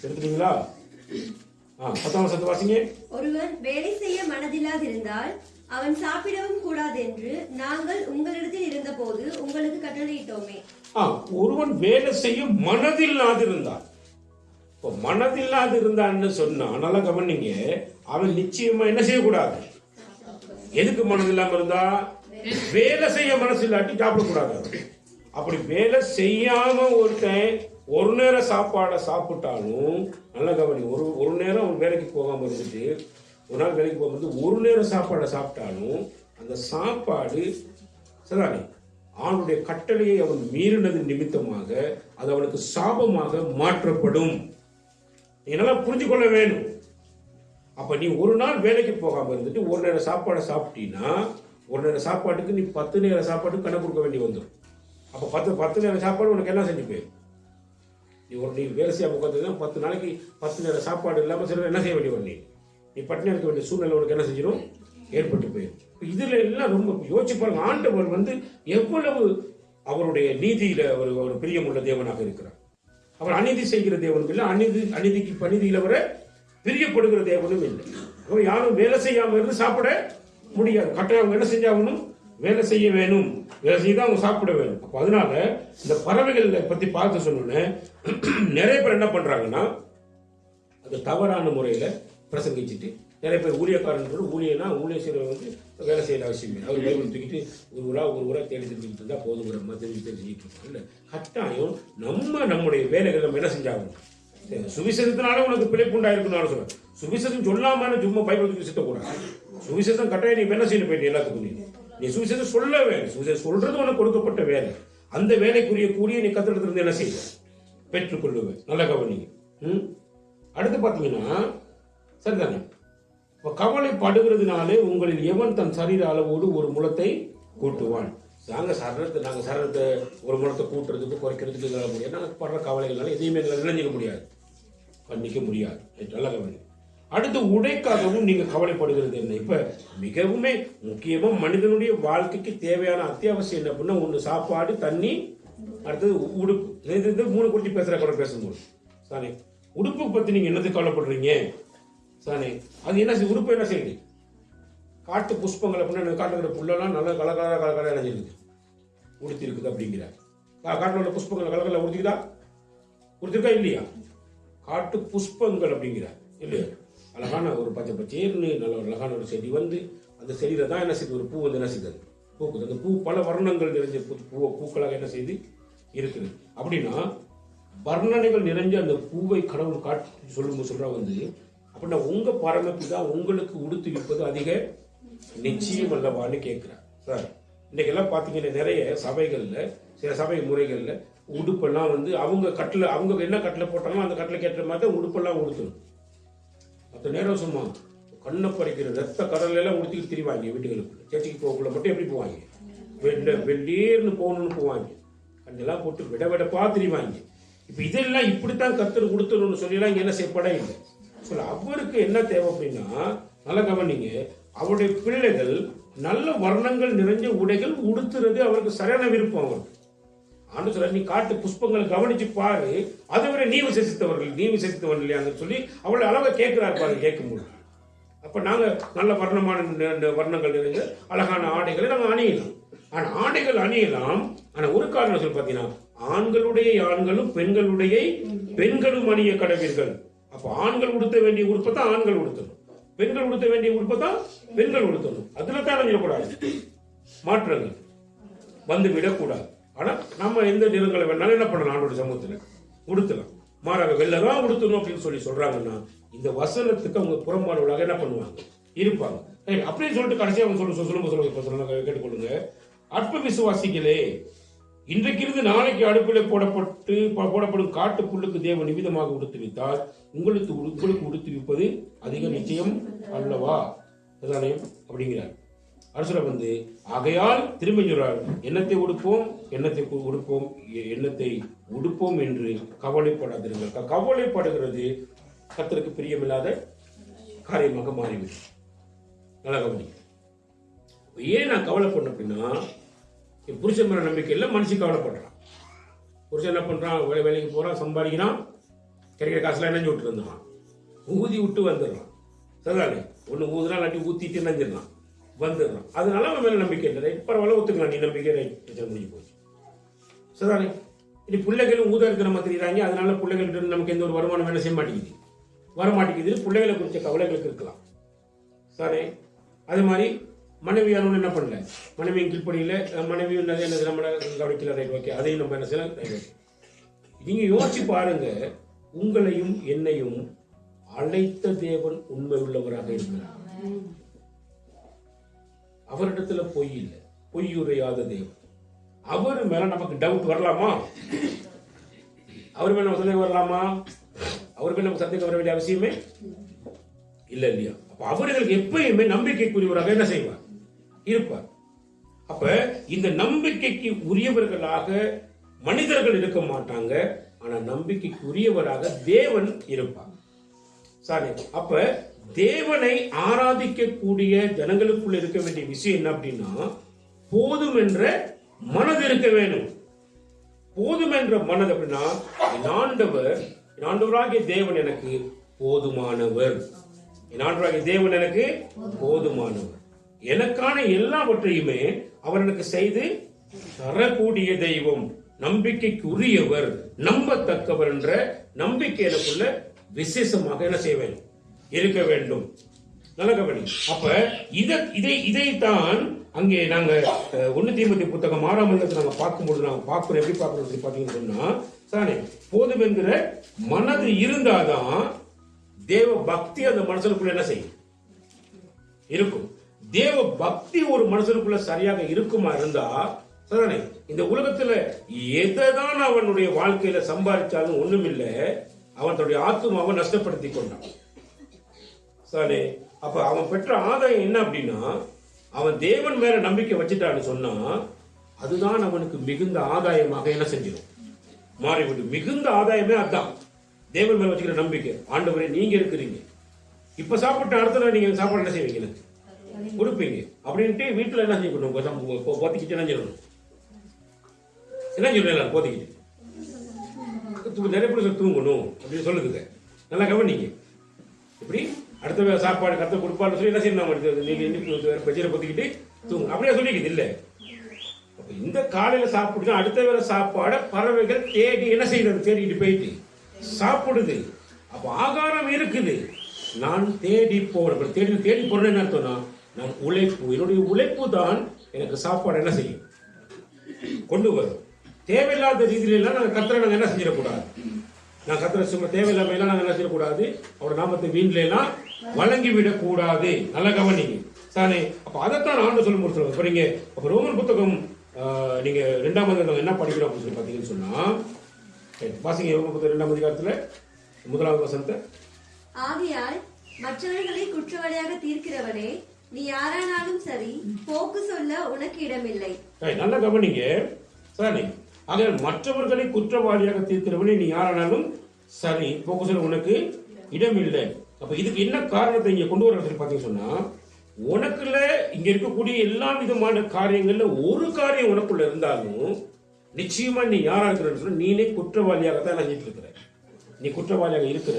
எடுத்துட்டீங்களா? 10ஆம் வசனத்தை வாசிங்க. ஒருவன் வேலை செய்ய மனதில்லாதிருந்தால் அவன் சாப்பிடவும் கூடாது என்று நாங்கள் உங்களிடத்தில் இருந்த போது உங்களுக்கு கட்டளையிட்டோமே. ஒருவன் வேலை செய்ய மனதில்லாதிருந்தால், மனதில்லாதிருந்தான்னு சொன்னா நல்லா கவனிங்க, அவன் நிச்சயமா என்ன செய்யக்கூடாது. எதுக்கு மனதில்லாம இருந்தா? வேலை செய்ய மனசு இல்லாட்டி சாப்பிடக்கூடாது. அப்படி வேலை செய்யாம ஒருத்தன் ஒரு நேரம் சாப்பாடை சாப்பிட்டாலும் நல்லா கவனி, ஒரு நேரம் அவன் வேலைக்கு போகாம இருந்துட்டு ஒரு நாள் வேலைக்கு போகும்போது ஒரு நேரம் சாப்பாடை சாப்பிட்டாலும் அந்த சாப்பாடு சரிதானே அவனுடைய கட்டளையை அவன் மீறினது நிமித்தமாக அது அவனுக்கு சாபமாக மாற்றப்படும். நீ நல்லா புரிஞ்சு கொள்ள வேணும். அப்ப நீ ஒரு நாள் வேலைக்கு போகாம இருந்துட்டு ஒரு நேரம் சாப்பாடை சாப்பிட்டீங்கன்னா ஒரு நேரம் சாப்பாட்டுக்கு நீ 10 நேரம் சாப்பாட்டுக்கு கணக்கு கொடுக்க வேண்டி வந்துடும். அப்ப 10 நேரம் சாப்பாடு உனக்கு என்ன செஞ்சு போயிடும். நீ வேலை செய்யாம உட்காந்துன்னா 10 நாளைக்கு 10 நேரம் சாப்பாடு இல்லாம சில என்ன செய்ய வேண்டி வரும். நீ பட்டினி இருக்க வேண்டிய சூழ்நிலை உனக்கு என்ன செஞ்சிடும், ஏற்பட்டு போயிடும். இதுல எல்லாம் ரொம்ப யோசிச்சு பாருங்க. ஆண்டவர் எவ்வளவு அவருடைய நீதியில ஒரு பிரியமுள்ள தேவனாக இருக்கிறார். அவர் அநீதி செய்கிற தேவனும் இல்லை, அநீதிக்கு பணிதியில் அவரை பிரியப்படுகிற தேவனும் இல்லை. அவர் யாரும் வேலை செய்யாம இருந்து சாப்பிட முடியாது. கட்டாயம் அவங்க என்ன செஞ்சாகணும், வேலை செய்ய வேணும். வேலை செய்தான் அவங்க சாப்பிட வேணும். அப்ப அதனால இந்த பறவைகளை பத்தி பார்த்து சொன்னோன்னே நிறைய பேர் என்ன பண்றாங்கன்னா அது தவறான முறையில பிரசங்கிச்சுட்டு நிறைய பேர் ஊழியக்காரன் ஊழிய செய்யறவங்க வேலை செய்யற அவசியம் இல்லை. அவர் பைபிள் தூக்கிட்டு ஒரு ஊரா தேடி தெரிஞ்சுக்கிட்டு இருந்தா போதுங்கிற மாதிரி செஞ்சுட்டு இருக்கோம். இல்லை, கட்டாயம் நம்முடைய வேலைகள் நம்ம என்ன செஞ்சாகணும். சுவிசேஷத்தினால உனக்கு பிழைப்பு உண்டாயிருக்குன்னு சொல்றேன். சுவிசேஷம் சொல்லாம சும்மா பைபிள் தூக்கி சுத்தக்கூடாது. சுவிசேஷம் கட்டாயம் நீ என்ன செய்யணும் போயிட்டு எல்லாத்துக்கும் நீ சுவிசேஷம் சொல்ல வேணும். சுவிசேஷம் சொல்றது உனக்கு கொடுக்கப்பட்ட வேலை. அந்த வேலைக்குரிய கூடிய நீ கத்திரத்துல இருந்து என்ன செய்ய பெற்றுக்கொள்ளுவேன். நல்ல கவனிங்க. அடுத்து பாத்தீங்கன்னா சரிதானே, கவலைப்படுகிறதுனாலே உங்களில் எவன் தன் சரீர அளவோடு ஒரு முளத்தை கூட்டுவான். நாங்க சரீரத்தை ஒரு முளத்தை கூட்டுறதுக்கு குறைக்கிறதுக்கு முடியாது. நாங்கள் படுற கவலைகள்னால எதையுமே நினைஞ்சிக்க முடியாது, பண்ணிக்க முடியாது. நல்ல கவனி. அடுத்து உடைக்காகவும் நீங்க கவலைப்படுகிறது என்ன? இப்ப மிகவும் முக்கியமா மனிதனுடைய வாழ்க்கைக்கு தேவையான அத்தியாவசியம் என்ன அப்படின்னா ஒண்ணு சாப்பாடு, தண்ணி, அடுத்தது உடுப்பு. 3 குறிச்சி பேசுற பேசும்போது சானே உடுப்பு பத்தி நீங்க என்னத்துக்கு கவலைப்படுறீங்க சானே? அது என்ன உடுப்பு என்ன செய்யுது? காட்டு புஷ்பங்கள் அப்படின்னா காட்டுக்கிற புல்லெல்லாம் நல்லா கலகலா இணைஞ்சிருக்கு, உடுத்தி இருக்குது அப்படிங்கிற. காட்டில் உள்ள புஷ்பங்கள் கலகலா உடுத்திருக்கா இல்லையா? காட்டு புஷ்பங்கள் அப்படிங்கிற இல்லையா? அழகான ஒரு பச்சைன்னு நல்ல ஒரு அழகான ஒரு செடி அந்த செடியில தான் என்ன செய்யுது, ஒரு பூ என்ன செய்யுது, பூக்குது. அந்த பூ பல வர்ணங்கள் நிறைஞ்ச பூக்களாக என்ன செய்து இருக்குது. அப்படின்னா வர்ணனைகள் நிறைஞ்ச அந்த பூவை கடவுள் காட்டி சொல்றா அப்படின்னா உங்க பரமபிதா உங்களுக்கு உடுத்துவிப்பது அதிக நிச்சயம் அல்லவான்னு கேட்கிறார் சார். இன்னைக்கு எல்லாம் பாத்தீங்கன்னா நிறைய சபைகள்ல சில சபை முறைகள்ல உடுப்பெல்லாம் அவங்க என்ன கட்டில போட்டாலும் அந்த கட்டில கேட்ட மாதிரி உடுப்பெல்லாம் உடுத்தணும். மற்ற நேரம் சும்மா கண்ணை பறிக்கிற ரத்த கடல எல்லாம் உடுத்திக்கிட்டு திரிவாங்க வீட்டுகளுக்குள்ள. சேர்ச்சிக்கு போகக்குள்ள மட்டும் எப்படி போவாங்க, வெள்ளேர்னு போகணும்னு போவாங்க. கண்ணெல்லாம் போட்டு விடப்பா திரிவாங்க. இப்ப இதெல்லாம் இப்படித்தான் கத்தர் கொடுத்தணும்னு சொல்லலாம் இங்க என்ன செய்யப்பட இல்லை. சொல்ல அவருக்கு என்ன தேவை அப்படின்னா நல்ல கவனிங்க, அவருடைய பிள்ளைகள் நல்ல வர்ணங்கள் நிறைஞ்ச உடைகள் உடுத்துறது அவருக்கு சரியான விருப்பம். அவருக்கு ஆண்டு சொல்ற நீ காட்டு புஷ்பங்களை கவனிச்சு பாரு, அதுவரை நீ விசேஷித்தவர்கள் இல்லையான்னு சொல்லி அவளை அளவை கேட்கிறார் பாரு. கேட்கும்போது அப்ப நாங்க நல்ல வர்ணமான வர்ணங்கள் நிறைந்த அழகான ஆடைகளை நாங்க அணியலாம். ஆனா ஆடைகள் அணியலாம். ஆனா ஒரு காரணம் சொல்லி பாத்தீங்கன்னா, ஆண்களுடைய ஆண்களும் பெண்களும் அணிய கடவீர்கள். அப்ப ஆண்கள் உடுத்த வேண்டிய உடுப்பை தான் ஆண்கள் உடுத்தணும், பெண்கள் உடுத்த வேண்டிய உடுப்பை தான் பெண்கள் உடுத்தணும். அதுல தான் அணியக்கூடாது, மாற்றங்கள் வந்து விடக்கூடாது. ஆனா நம்ம எந்த நிறங்களை வேணாலும் என்ன பண்ணலாம், ஆண்டோட சமூகத்துல உடுத்தலாம். மாறாக வெள்ளதான் உடுத்தணும் அப்படின்னு சொல்றாங்கன்னா, இந்த வசனத்துக்கு அவங்க புறம்பானவர்களாக என்ன பண்ணுவாங்க, இருப்பாங்க. அப்படின்னு சொல்லிட்டு கடைசி அவங்க சொல்லுங்க கேட்டுக்கொள்ளுங்க. அற்ப விசுவாசிகளே, இன்றைக்கிருந்து நாளைக்கு அடுப்பில் போடப்படும் காட்டு புல்லுக்கு தேவன் நிமிதமாக உடுத்துவித்தால் உங்களுக்கு உடுத்துவிப்பது அதிக நிச்சயம் அல்லவா? அதுதானே அப்படிங்கிறார். அரசுல ஆகையால் திரும்ப சொல்றார், எண்ணத்தை உடுப்போம் என்று கவலைப்படாதீர்கள். கவலைப்படுகிறது கர்த்தருக்கு பிரியமில்லாத காரியமாக மாறிவிடும். நல்லா கவனி. ஏன் நான் கவலைப்படணும் அப்படின்னா, என் புருஷன் மேல நம்பிக்கை இல்லை, மனுஷன் கவலைப்படுறான். புருஷன் என்ன பண்றான், வேலைக்கு போறான், சம்பாதிக்கிறான், கிடைக்கிற காசுல என்ன விட்டு இருந்தான், ஊதி விட்டு வந்துடுறான். சரிதானே? ஒண்ணு ஊதுனா இல்லாட்டி ஊத்திட்டு நஞ்சிடலாம், வந்துடுறான். அதனால அவன் மேல நம்பிக்கை இல்லை. பரவாயில்ல, ஒத்துக்கலாம், நீ நம்பிக்கை பிரச்சனை முடிஞ்சு போச்சு. சரிதானே? இனி பிள்ளைகளும் ஊதா இருக்கிற மாதிரி தெரியுறாங்க. அதனால பிள்ளைகள் நமக்கு எந்த ஒரு வருமானம் வேலை செய்ய மாட்டேங்குது, வரமாட்டேங்குது. பிள்ளைகளை குறித்த கவலைகளுக்கு இருக்கலாம். சரி, அதே மாதிரி மனைவியானவன் என்ன பண்ணல, மனைவியின் கீழ்ப்படியில மனைவியும் என்னது நம்மளை கவனிக்கல, ரைட் ஓகே, அதையும் நம்ம என்ன செய்யலாம், ரைட் ஓகே. நீங்க யோசிச்சு பாருங்க, உங்களையும் என்னையும் அழைத்த தேவன் உண்மை உள்ளவராக இருக்கிறார். அவரிடத்துல பொய் இல்லை, பொய்யுரையாத தேவன். அவர் மேல நமக்கு டவுட் வரலாமா? அவர் மேல நம்ம சந்தேகம் வரலாமா? அவர் மேல நமக்கு சந்தேகம் வர வேண்டிய அவசியமே இல்ல, இல்லையா? அப்ப அவர்களுக்கு எப்பயுமே நம்பிக்கைக்குரியவராக என்ன செய்வார், இருப்பார். அப்ப இந்த நம்பிக்கைக்கு உரியவர்களாக மனிதர்கள் இருக்க மாட்டாங்க, ஆனா நம்பிக்கைக்கு உரியவராக தேவன் இருப்பார். சரி, அப்ப தேவனை ஆராதிக்கக்கூடிய ஜனங்களுக்குள்ள இருக்க வேண்டிய விஷயம் என்ன அப்படின்னா, போதும் என்ற மனது இருக்க வேணும். போதும் என்ற மனது அப்படின்னா, ஆண்டவராகிய தேவன் எனக்கு போதுமானவர், ஆண்டவராகிய தேவன் எனக்கு போதுமானவர், எனக்கான எல்லாவற்றையுமே அவர் எனக்கு செய்து தரக்கூடிய தெய்வம், நம்பிக்கைக்கு உரியவர், நம்பத்தக்கவர் என்ற நம்பிக்கை எனக்குள்ள விசேஷமாக என்ன செய்ய வேண்டும், இருக்க வேண்டும். நல்ல கவனி. அப்ப இதைத்தான் அங்கே நாங்க 1 தீமோத்தேயு புத்தகம் 6ஆம் அதிகாரத்தை நாங்க பார்க்கும்போது நாங்க பார்க்கிறோம். எப்படி பார்க்கிறோம் சொல்லி பாத்தீங்கன்னு சொன்னா, சானே போதும் என்கிற மனது இருந்தாதான் தேவ பக்தி அந்த மனுஷனுக்குள்ள என்ன செய்யும், இருக்கும். தேவ பக்தி ஒரு மனுஷனுக்குள்ள சரியாக இருக்குமா இருந்தா, சரிதானே, இந்த உலகத்துல எதைதான் அவனுடைய வாழ்க்கையில சம்பாதிச்சாலும் ஒண்ணுமில்லை, அவன் தன்னுடைய ஆத்துமாவை நஷ்டப்படுத்தி கொண்டான். சரி, அப்ப அவன் பெற்ற ஆதாயம் என்ன அப்படின்னா, அவன் தேவன் மேல நம்பிக்கை வச்சுட்டான்னு சொன்னா, அதுதான் அவனுக்கு மிகுந்த ஆதாயமாக என்ன செஞ்சிடும், மாறிவிடும். மிகுந்த ஆதாயமே அதுதான், தேவன் மேல வச்சுக்கிற நம்பிக்கை. ஆண்டவரே நீங்க இருக்கிறீங்க, இப்ப சாப்பிட்ட அடுத்த நீங்க சாப்பாடு என்ன செய்வீங்க, எனக்கு கொடுப்பீங்க அப்படின்ட்டு வீட்டுல என்ன செய்யணும், போத்திக்கிட்டு என்ன சொல்லணும், என்ன சொல்லலாம், போத்திக்கிட்டு நிறைய பேர் தூங்கணும் அப்படின்னு சொல்லுதுங்க. நல்லா கவனிங்க. இப்படி அடுத்த சாப்பாடு கத்த கொடுப்பான்னு சொல்லி என்ன செய்யணும், நீங்க பஜ்ஜியை பொத்திக்கிட்டு தூங்க அப்படியே சொல்லிக்குது இல்ல. இந்த காலையில சாப்பிட்டு அடுத்த வேலை சாப்பாட பறவைகள் தேடி என்ன செய்யறது, தேடிட்டு போயிட்டு சாப்பிடுது. அப்ப ஆகாரம் இருக்குது, நான் தேடி போறேன். தேடி போறேன்னு என்ன அர்த்தம்னா, நான் உழைப்பு, என்னுடைய உழைப்பு தான் எனக்கு சாப்பாடு என்ன செய்யும், கொண்டு வரும். தேவையில்லாத ரீதியில எல்லாம் நாங்கள் கர்த்தரை நாங்கள் என்ன செஞ்சிடக்கூடாது, நான் கர்த்தரை சும்மா தேவையில்லாம எல்லாம் நாங்கள் என்ன செய்யக்கூடாது, அவரோட நாமத்தை வீண்ல எல்லாம் வழங்கி விடக்கூடாது. நல்ல கவனிங்க சானே. அப்ப அதைத்தான் ஆண்டு சொல்லும் போது சொல்லுவாங்க. நீங்க அப்ப ரோமன் புத்தகம் நீங்க 2ஆம் அதிகாரம் என்ன படிக்கிறோம் அப்படின்னு சொல்லி பாத்தீங்கன்னு சொன்னா, வாசிங்க ரோமன் புத்தகம் 2ஆம் அதிகாரத்துல 1வது வசனத்தை. ஆகையால் மற்றவர்களை குற்றவாளியாக தீர்க்கிறவனே, நீ யாரானாலும் சரி, போக்கு சொல்ல உனக்கு இடமில்லை. நல்லா கவனிங்க சானே. ஆக மற்றவர்களை குற்றவாளியாக தீர்க்கிறவனே நீ யாரானாலும் சரி, போக்கு சொல்ல உனக்கு இடமில்லை. அப்ப இதுக்கு என்ன காரணத்தை இங்க கொண்டு வர பாத்தீங்கன்னு சொன்னா, உனக்குள்ள இங்க இருக்கக்கூடிய எல்லா விதமான காரியங்கள்ல ஒரு காரியம் உனக்குள்ள இருந்தாலும் நிச்சயமா நீ யாரா இருக்கிறன்னு சொன்னா நீனே குற்றவாளியாக தான் நினைச்சிட்டு இருக்கிற. நீ குற்றவாளியாக இருக்கிற.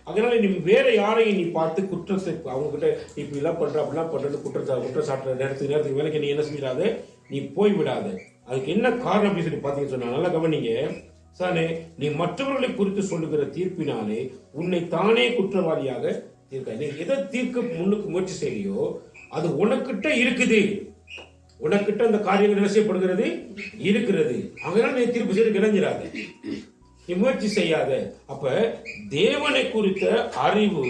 அதனால நீ வேற யாரையும் நீ பார்த்து குற்றத்தை அவங்க கிட்ட இப்படி எல்லாம் பண்ற அப்படிலாம் பண்றது குற்றச்சாட்டுற நேரத்துக்கு வேலைக்கு நீ என்ன செஞ்சிடாத, நீ போய் விடாத. அதுக்கு என்ன காரணம் அப்படின்னு சொல்லி பாத்தீங்கன்னு சொன்னா நல்லா கவனிங்க சானே. நீ மற்றவர்களை குறித்து சொல்லுகிற தீர்ப்பினாலே உன்னை தானே குற்றவாளியாக தீர்க்க. நீ எதை தீர்க்க முன்னுக்கு முயற்சி செய்யலையோ அது உனக்கிட்ட இருக்குது. உனக்கிட்ட அந்த காரியங்கள் என்ன செய்யப்படுகிறது இருக்கிறது. அதனால நீ தீர்ப்பு செய்து இணைஞ்சிடாத, நீ முயற்சி செய்யாத. அப்ப தேவனை குறித்த அறிவு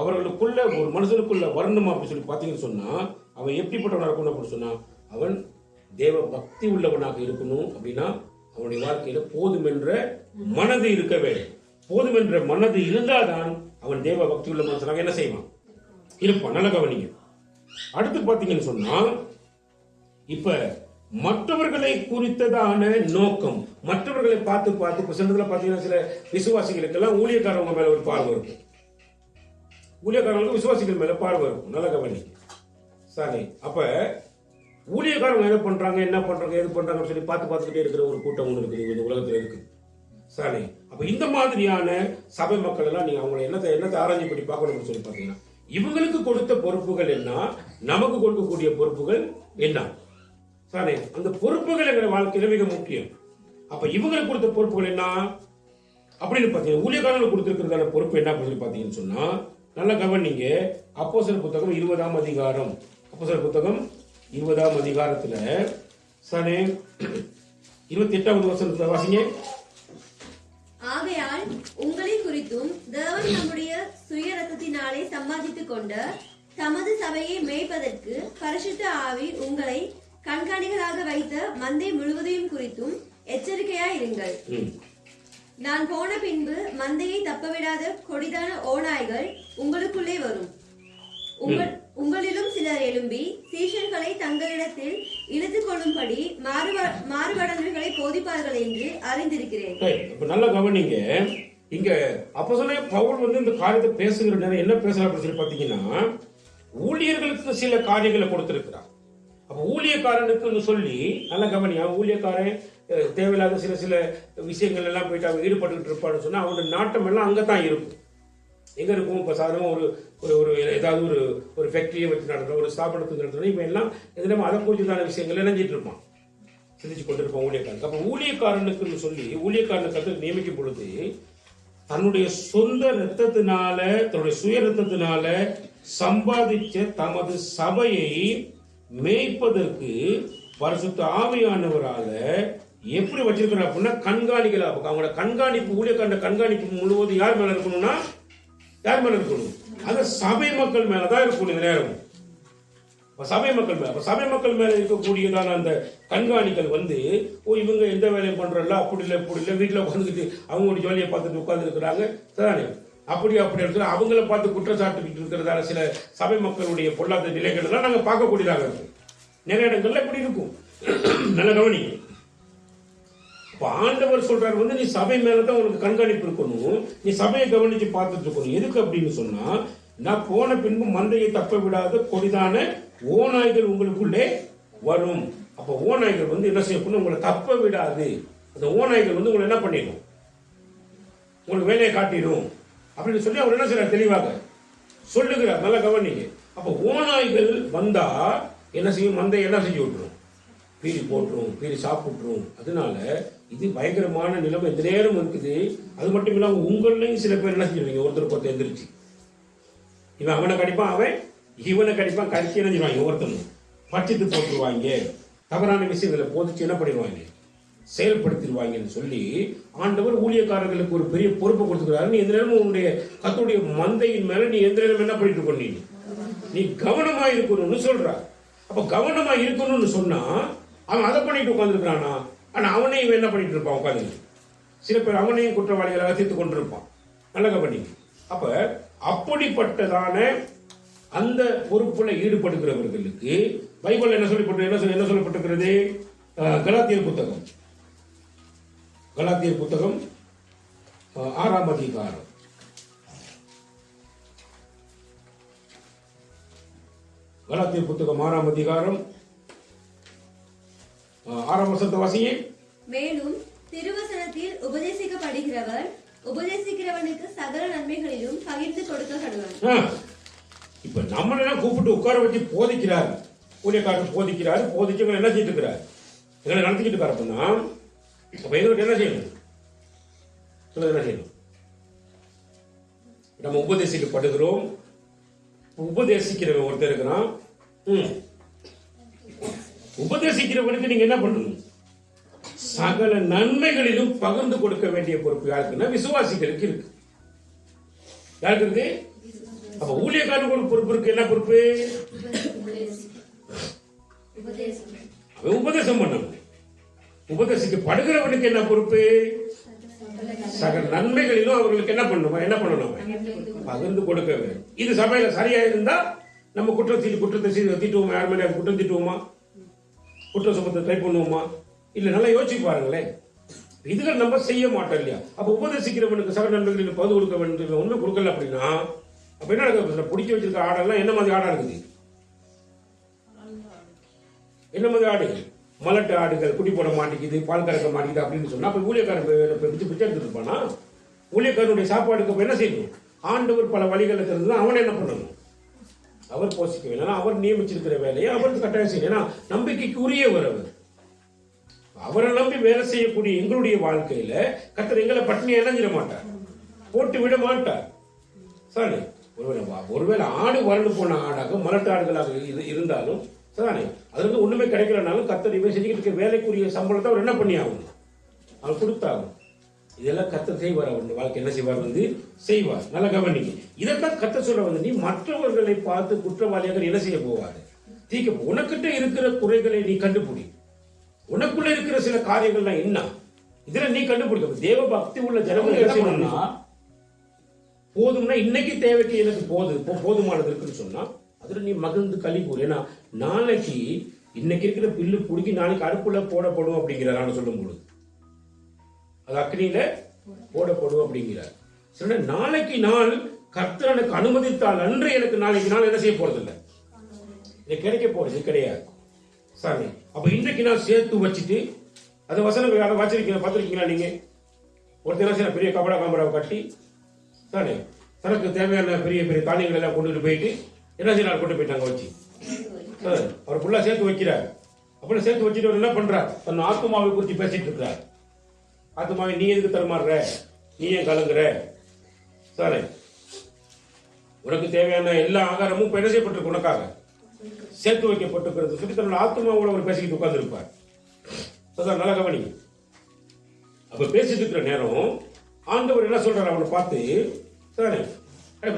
அவர்களுக்குள்ள ஒரு மனுஷனுக்குள்ள வரணும் அப்படின்னு சொல்லி பாத்தீங்கன்னு சொன்னா அவன் எப்படிப்பட்டவனாக இருக்கணும் அப்படின்னு சொன்னா அவன் தேவ பக்தி உள்ளவனாக இருக்கணும். அப்படின்னா அவனுடைய வாழ்க்கையில போதும் என்ற மனது இருக்க வேண்டும். போதும் என்ற மனது இருந்தால்தான் அவன் தேவ பக்தி உள்ள மனுஷனாக என்ன செய்வான், இருப்பான். நல்ல கவனிங்க. அடுத்து பாத்தீங்கன்னு சொன்னா இப்ப மற்றவர்களை குறித்ததான நோக்கம், மற்றவர்களை பார்த்து பார்த்து இப்ப சில பாத்தீங்கன்னா சில விசுவாசிகளுக்கெல்லாம் ஊழியக்காரவங்க மேல ஒரு பார்வை இருக்கும். ஊழியக்காரங்களுக்கு விசுவாசிகள் மேல பார்வை இருக்கும். நல்ல கவனி சாரி. அப்ப ஊழியக்காரங்க என்ன பண்றாங்க என்ன பண்றாங்க எது பண்றாங்கன்னு சொல்லி பார்த்து பார்த்துக்கிட்டே இருக்கிற ஒரு கூட்டம் ஒன்று இருக்குது இந்த உலகத்துல இருக்கு சாரி. அப்ப இந்த மாதிரியான சபை மக்கள் எல்லாம் நீங்க அவங்க என்னத்தை ஆராய்ச்சி பண்ணி பார்க்கணும்னு சொல்லி பாத்தீங்கன்னா இவங்களுக்கு கொடுத்த பொறுப்புகள் என்ன, நமக்கு கொடுக்கக்கூடிய பொறுப்புகள் என்ன சாரி. அந்த பொறுப்புகள் எங்க வாழ்க்கையில மிக முக்கியம். அப்ப இவங்களுக்கு கொடுத்த பொறுப்புகள் என்ன அப்படின்னு பாத்தீங்கன்னா ஊழியக்காரங்களுக்கு கொடுத்திருக்கிறதான பொறுப்பு என்ன சொல்லி பாத்தீங்கன்னு சொன்னா நல்லா கவனிங்க. அப்போஸ்தலர் புத்தகம் 20ஆம் அதிகாரம், அப்போஸ்தலர் புத்தகம் 20ஆம் அதிகாரத்துல சாரி 28வது வசனத்தை வாசிங்க. ஆகையால் உங்களை குறித்தும் தேவன் நம்முடைய சுய ரத்தத்தினாலே சம்பாதித்துக் கொண்ட தமது சபையை மேய்ப்பதற்கு பரிசுத்த ஆவி உங்களை கண்காணிகளாக வைத்த மந்தை முழுவதையும் குறித்தும் எச்சரிக்கையாயிருங்கள். நான் போன பின்பு மந்தையை தப்பவிடாத கொடிதான ஓநாய்கள் உங்களுக்குள்ளே வரும். உங்களிலும் சிலர் எழும்பி சீஷர்களை தங்களிடத்தில் இழுத்துக் கொள்ளும்படி மாறுபடல்களை போதிப்பார்கள் என்று அறிந்திருக்கிறேன். நல்ல கவனிங்க. இங்க அப்போஸ்தலனாகிய பவுல் இந்த காரியத்தை பேசுகிற நேரம் என்ன பேசுறாரு சொல்லி பாத்தீங்கன்னா ஊழியர்களுக்கு சில காரியங்களை கொடுத்திருக்கிறார். அப்ப ஊழியக்காரனுக்கு சொல்லி நல்ல கவனி. அவன் ஊழியக்காரன் தேவையில்லாத சில விஷயங்கள் எல்லாம் போயிட்டு அவன் ஈடுபட்டு இருப்பான்னு சொன்னா அவனோட நாட்டம் எல்லாம் அங்கதான் இருக்கும். எங்க இருக்கும்? இப்ப சாதாரணமா ஒரு ஏதாவது ஒரு ஃபேக்டரியை வச்சு நடத்துறோம், ஒரு ஸ்தாபனத்துக்கு நடத்துறோம். இப்ப எல்லாம் எதுனா அதை குறிச்சதான விஷயங்கள் நினைஞ்சிட்டு இருப்பான், சிந்திச்சு கொண்டிருப்பான் ஊழியக்காரனுக்கு. அப்ப ஊழியக்காரனுக்குன்னு சொல்லி ஊழியக்காரனுக்கு நியமிக்கும் பொழுது தன்னுடைய சொந்த ரத்தத்தினால தன்னுடைய சுய ரத்தத்தினால சம்பாதிச்ச தமது சபையை மேய்ப்பதற்கு பரிசுத்த ஆவியானவரால எப்படி வச்சிருக்கிறார் அப்படின்னா கண்காணிகளா. அவங்களோட கண்காணிப்பு, ஊழியக்காரன் கண்காணிப்பு முழுவதும் யார் மேல இருக்கணும்னா யார் மேல இருக்கணும்? அந்த சபை மக்கள் மேலதான் இருக்கணும். இந்த நேரம் சபை மக்கள் மேல, சபை மக்கள் மேல இருக்கக்கூடியதான அந்த கண்காணிகள் இவங்க எந்த வேலையும் பண்றல, அப்படி இல்லை இப்படி இல்லை, வீட்டுல உட்காந்துக்கிட்டு அவங்களுடைய ஜோலியை பார்த்துட்டு உட்கார்ந்து இருக்கிறாங்க தானே, அப்படி இருக்கிற அவங்கள பார்த்து குற்றச்சாட்டுக்கிட்டு இருக்கிறதால சில சபை மக்களுடைய பொருளாதார நிலைகள் எல்லாம் நாங்க பார்க்கக்கூடியதாக இருக்கும். நிறைய இடங்கள்ல இப்படி இருக்கும். நல்ல கவனி. ஆண்டவர் சொல்றாரு நீ சபை மேலதான் உனக்கு கண்காணிப்பு இருக்கணும், நீ சபையை கவனிச்சு பார்த்துட்டு இருக்கணும். எதுக்கு அப்படின்னு சொன்னா நான் போன பின்பு மந்தையை தப்ப விடாத கொடிதான ஓநாய்கள் உங்களுக்குள்ளே வரும். அப்ப ஓநாய்கள் என்ன செய்யணும்? உங்களை தப்ப விடாது. அந்த ஓநாய்கள் உங்களை என்ன பண்ணிடும்? உங்களுக்கு வேலையை காட்டிடும் அப்படின்னு சொல்லி அவர் என்ன செய்யறார்? தெளிவாக சொல்லுகிறார். நல்ல கவனிங்க. அப்ப ஓநாய்கள் வந்தா என்ன செய்யும்? மந்தை என்ன செஞ்சு விட்டுரும்? பீறி போட்டுரும், பீறி சாப்பிட்டுரும். அதனால இது பயங்கரமான நிலைமை இந்த நேரம் இருக்குது. அது மட்டும் இல்லாம உங்களையும் சில பேர் என்ன செஞ்சிருவீங்க? ஒருத்தருக்கு எந்திரிச்சு இவன் அவனை கடிப்பான், அவன் இவனை கடிப்பான், கடிச்சு என்ன செய்வாங்க? ஒருத்தனும் பட்சித்து போட்டுருவாங்க. தவறான விஷயங்களை போதிச்சு என்ன பண்ணிடுவாங்க? செயல்படுத்திடுவாங்கன்னு சொல்லி ஆண்டவர் ஊழியக்காரர்களுக்கு ஒரு பெரிய பொறுப்பை கொடுத்துக்கிறாரு. நீ எந்த நேரமும் உன்னுடைய கர்த்தருடைய மந்தையின் மேல நீ எந்த நேரம் என்ன பண்ணிட்டு இருக்க? நீ கவனமா இருக்கணும்னு சொல்ற. அப்ப கவனமா இருக்கணும்னு சொன்னா அவன் அதை பண்ணிட்டு உட்காந்துருக்கானா? ஆனா அவனையும் இவன் என்ன பண்ணிட்டு இருப்பான்? உட்காந்து சில பேர் அவனையும் குற்றவாளிகளாக தீர்த்து கொண்டிருப்பான். நல்ல கவனி. அப்ப அப்படிப்பட்டதான அந்த பொறுப்புல ஈடுபடுகிறவர்களுக்கு பைபிள் என்ன சொல்லப்பட்டிருக்கிறது? கலாத்தியர் புத்தகம் 6ஆம் அதிகாரம் கலாத்தியர் புத்தகம் 6ஆம் அதிகாரம் 6ஆம் வசனத்தை வாசிங்க. மேலும் திருவசனத்தில் உபதேசிக்கப்படுகிறவர் உபதேசிக்கிறவனுக்கு சகல நன்மைகளிலும் பகிர்ந்து கொடுக்கப்படுவான். இப்ப நம்மளெல்லாம் கூப்பிட்டு உட்கார வச்சு போதிக்கிறாரு, ஊழியக்காரர் போதிக்கிறாரு, போதிச்சவங்க என்ன செய்யிட்டு இருக்கிறார், எங்களை நடத்திக்கிட்டு இருக்காரு. அப்படின்னா அப்ப எங்களுக்கு என்ன செய்யணும், என்ன செய்யணும்? நம்ம உபதேசிக்கப்படுகிறோம், உபதேசிக்கிறவன் ஒருத்தர் இருக்கிறான். உபதேசிக்கிறவனுக்கு நீங்க என்ன பண்ணணும்? சகல நன்மைகளிலும் பகிர்ந்து கொடுக்க வேண்டிய பொறுப்பு யாருக்குன்னா விசுவாசிகளுக்கு இருக்கு. யாருக்கு இருக்கு? அப்ப ஊழியக்காரனுக்கு ஒரு பொறுப்பு இருக்கு. என்ன பொறுப்பு? அவன் உபதேசம் பண்ணணும். உபதேசிக்கப்படுகிறவனுக்கு என்ன பொறுப்பு? சகல நன்மைகளிலும் அவர்களுக்கு என்ன பண்ணணும்? பகிர்ந்து கொடுக்க வேண்டும். இது சபையில சரியா இருந்தா நம்ம குற்றத்தை தீட்டுவோமா? யார் மேலே குற்றம் தீட்டுவோமா? குற்ற சுமத்தை ட்ரை பண்ணுவோமா? இல்ல, நல்லா யோசிச்சு பாருங்களேன். இதுகள் நம்ம செய்ய மாட்டோம் இல்லையா? அப்ப உபதேசிக்கிறவனுக்கு சகல நன்மைகளில் பகிர்ந்து கொடுக்க வேண்டும். ஒண்ணுமே கொடுக்கல அப்படின்னா அப்ப என்ன நடக்குது? பிடிக்க வச்சிருக்க ஆடெல்லாம் என்ன மாதிரி ஆடா இருக்குது? என்ன மாதிரி ஆடு? மலட்டு ஆடுகள், குடி போட மாட்டேங்குது, பால் கறக்க மாட்டேங்குது அப்படின்னு சொன்னா அப்ப ஊழியக்காரன் பிச்சை எடுத்துட்டு இருப்பானா? ஊழியக்காரனுடைய சாப்பாடுக்கு என்ன செய்யணும்? ஆண்டவர் பல வழிகளை தெரிஞ்சு அவனை என்ன பண்ணணும்? அவர் போஷிக்க வேணும். அவர் நியமிச்சிருக்கிற வேலையை அவருக்கு கட்டாயம் செய்யணும். ஏன்னா நம்பிக்கைக்கு உரியவர் அவர். அவரை நம்பி வேலை செய்யக்கூடிய எங்களுடைய வாழ்க்கையில கர்த்தர் எங்களை பட்டினி இணைஞ்சிட மாட்டார், போட்டு விட மாட்டார். சரி, ஒருவேளை ஆடு வறண்டு போன ஆடாக மலட்டு ஆடுகளாக இருந்தாலும் சரிதானே, அதுல ஒண்ணுமே கிடைக்கலனாலும் கர்த்தர் இவன் செஞ்சுக்கிட்டு இருக்க வேலைக்குரிய சம்பளத்தை அவர் என்ன பண்ணி ஆகணும்? அவர் கொடுத்தாகும். இதெல்லாம் கர்த்தர் செய்வார். அவர் வாழ்க்கை என்ன செய்வார்? செய்வார். நல்லா கவனிங்க. இதைத்தான் கர்த்தர் சொல்ல நீ மற்றவர்களை பார்த்து குற்றவாளியாக என்ன செய்ய போவாரு? தீக்க. உனக்கிட்ட இருக்கிற குறைகளை நீ கண்டுபிடி. உனக்குள்ள இருக்கிற சில காரியங்கள்லாம் என்ன இதுல நீ கண்டுபிடிக்க. தேவ பக்தி உள்ள ஜனங்கள் என்ன செய்யணும்னா, போதும்னா இன்னைக்கு தேவைக்கு எனக்கு போதுமானது இருக்குன்னு சொன்னா அதுல நீ மகிழ்ந்து களி கூறு. ஏன்னா நாளைக்கு இன்னைக்கு இருக்கிற பில்லு புடுங்கி நாளைக்கு அடுப்புல போடப்படும் அப்படிங்கிறார். சொல்லும் பொழுது அது அக்னியில போடப்படும் அப்படிங்கிறார். சொன்ன நாளைக்கு நாள் கர்த்தர் எனக்கு அனுமதித்தால் அன்று எனக்கு நாளைக்கு நாள் என்ன செய்ய போறது இல்லை, எனக்கு கிடைக்க போறது கிடையாது. சரி, அப்ப இன்றைக்கு நான் சேர்த்து வச்சுட்டு அந்த வசனங்கள் அதை வச்சிருக்கீங்க, பார்த்துருக்கீங்களா? நீங்க ஒருத்தர் பெரிய கபடா காமராவை கட்டி தானே தனக்கு தேவையான பெரிய பெரிய தானியங்கள் எல்லாம் கொண்டுட்டு போயிட்டு என்ன செய்யறாரு? கொண்டு போயிட்டாங்க வச்சு அவர் ஃபுல்லா சேர்த்து வைக்கிறார். அப்படி சேர்த்து வச்சுட்டு அவர் என்ன பண்றார்? தன் ஆத்மாவை குறித்து பேசிட்டு இருக்கிறார். ஆத்மாவை நீ எதுக்கு தரமாடுற, நீ ஏன் கலங்குற? சரி, உனக்கு தேவையான எல்லா ஆகாரமும் இப்ப என்ன செய்யப்பட்டிருக்கு, உனக்காக சேர்த்து வைக்கப்பட்டிருக்கிறது சொல்லி தன்னோட ஆத்மாவோட அவர் பேசிக்கிட்டு உட்கார்ந்து இருப்பார். நல்ல கவனி. அப்ப பேசிட்டு இருக்கிற நேரம் ஆண்டவர் என்ன சொல்றாரு அவனை பார்த்து, சரி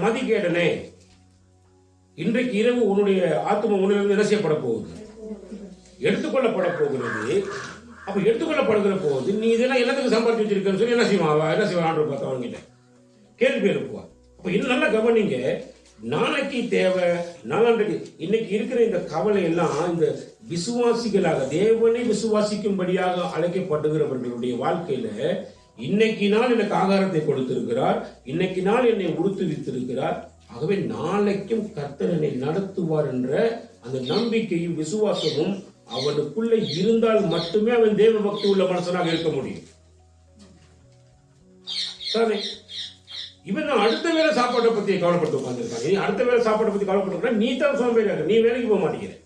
மதிகேடனே, இன்றைக்கு இரவு உன்னுடைய ஆத்மா உன்னிலிருந்து என்ன செய்யப்பட போகுது? எடுத்துக்கொள்ளப்பட போகிறது. அப்ப எடுத்துக்கொள்ளப்படுகிற போது நீ இதெல்லாம் எல்லாத்துக்கும் சம்பாதிச்சு வச்சிருக்கன்னு சொல்லி என்ன செய்வான் ஆண்டவர் பார்த்து அவங்கிட்ட கேள்வி எழுப்புவா. அப்ப இன்னும் நல்லா கவனிங்க. நாளைக்கு தேவை, நாளைக்கு இன்னைக்கு இருக்கிற இந்த கவலை எல்லாம் இந்த விசுவாசிகளாக தேவனை விசுவாசிக்கும்படியாக அழைக்கப்படுகிறவர்களுடைய வாழ்க்கையில இன்னைக்கு நாள் எனக்கு ஆகாரத்தை கொடுத்திருக்கிறார், இன்னைக்கு நாள் என்னை உடுத்துவித்திருக்கிறார், ஆகவே நாளைக்கும் கர்த்தர் என்னை நடத்துவார் என்ற அந்த நம்பிக்கையும் விசுவாசமும் அவனுக்குள்ள இருந்தால் மட்டுமே அவன் தேவ பக்தி உள்ள மனுஷனாக இருக்க முடியும். சரி, இவன் அடுத்த வேலை சாப்பாட்டை பத்தி கவலைப்பட்டு உட்காந்துருக்காங்க. நீ அடுத்த வேலை சாப்பாட்டை பத்தி கவலைப்பட்டு நீ தான் சோம்பேறியாக, நீ வேலைக்கு போக மாட்டேங்கிற.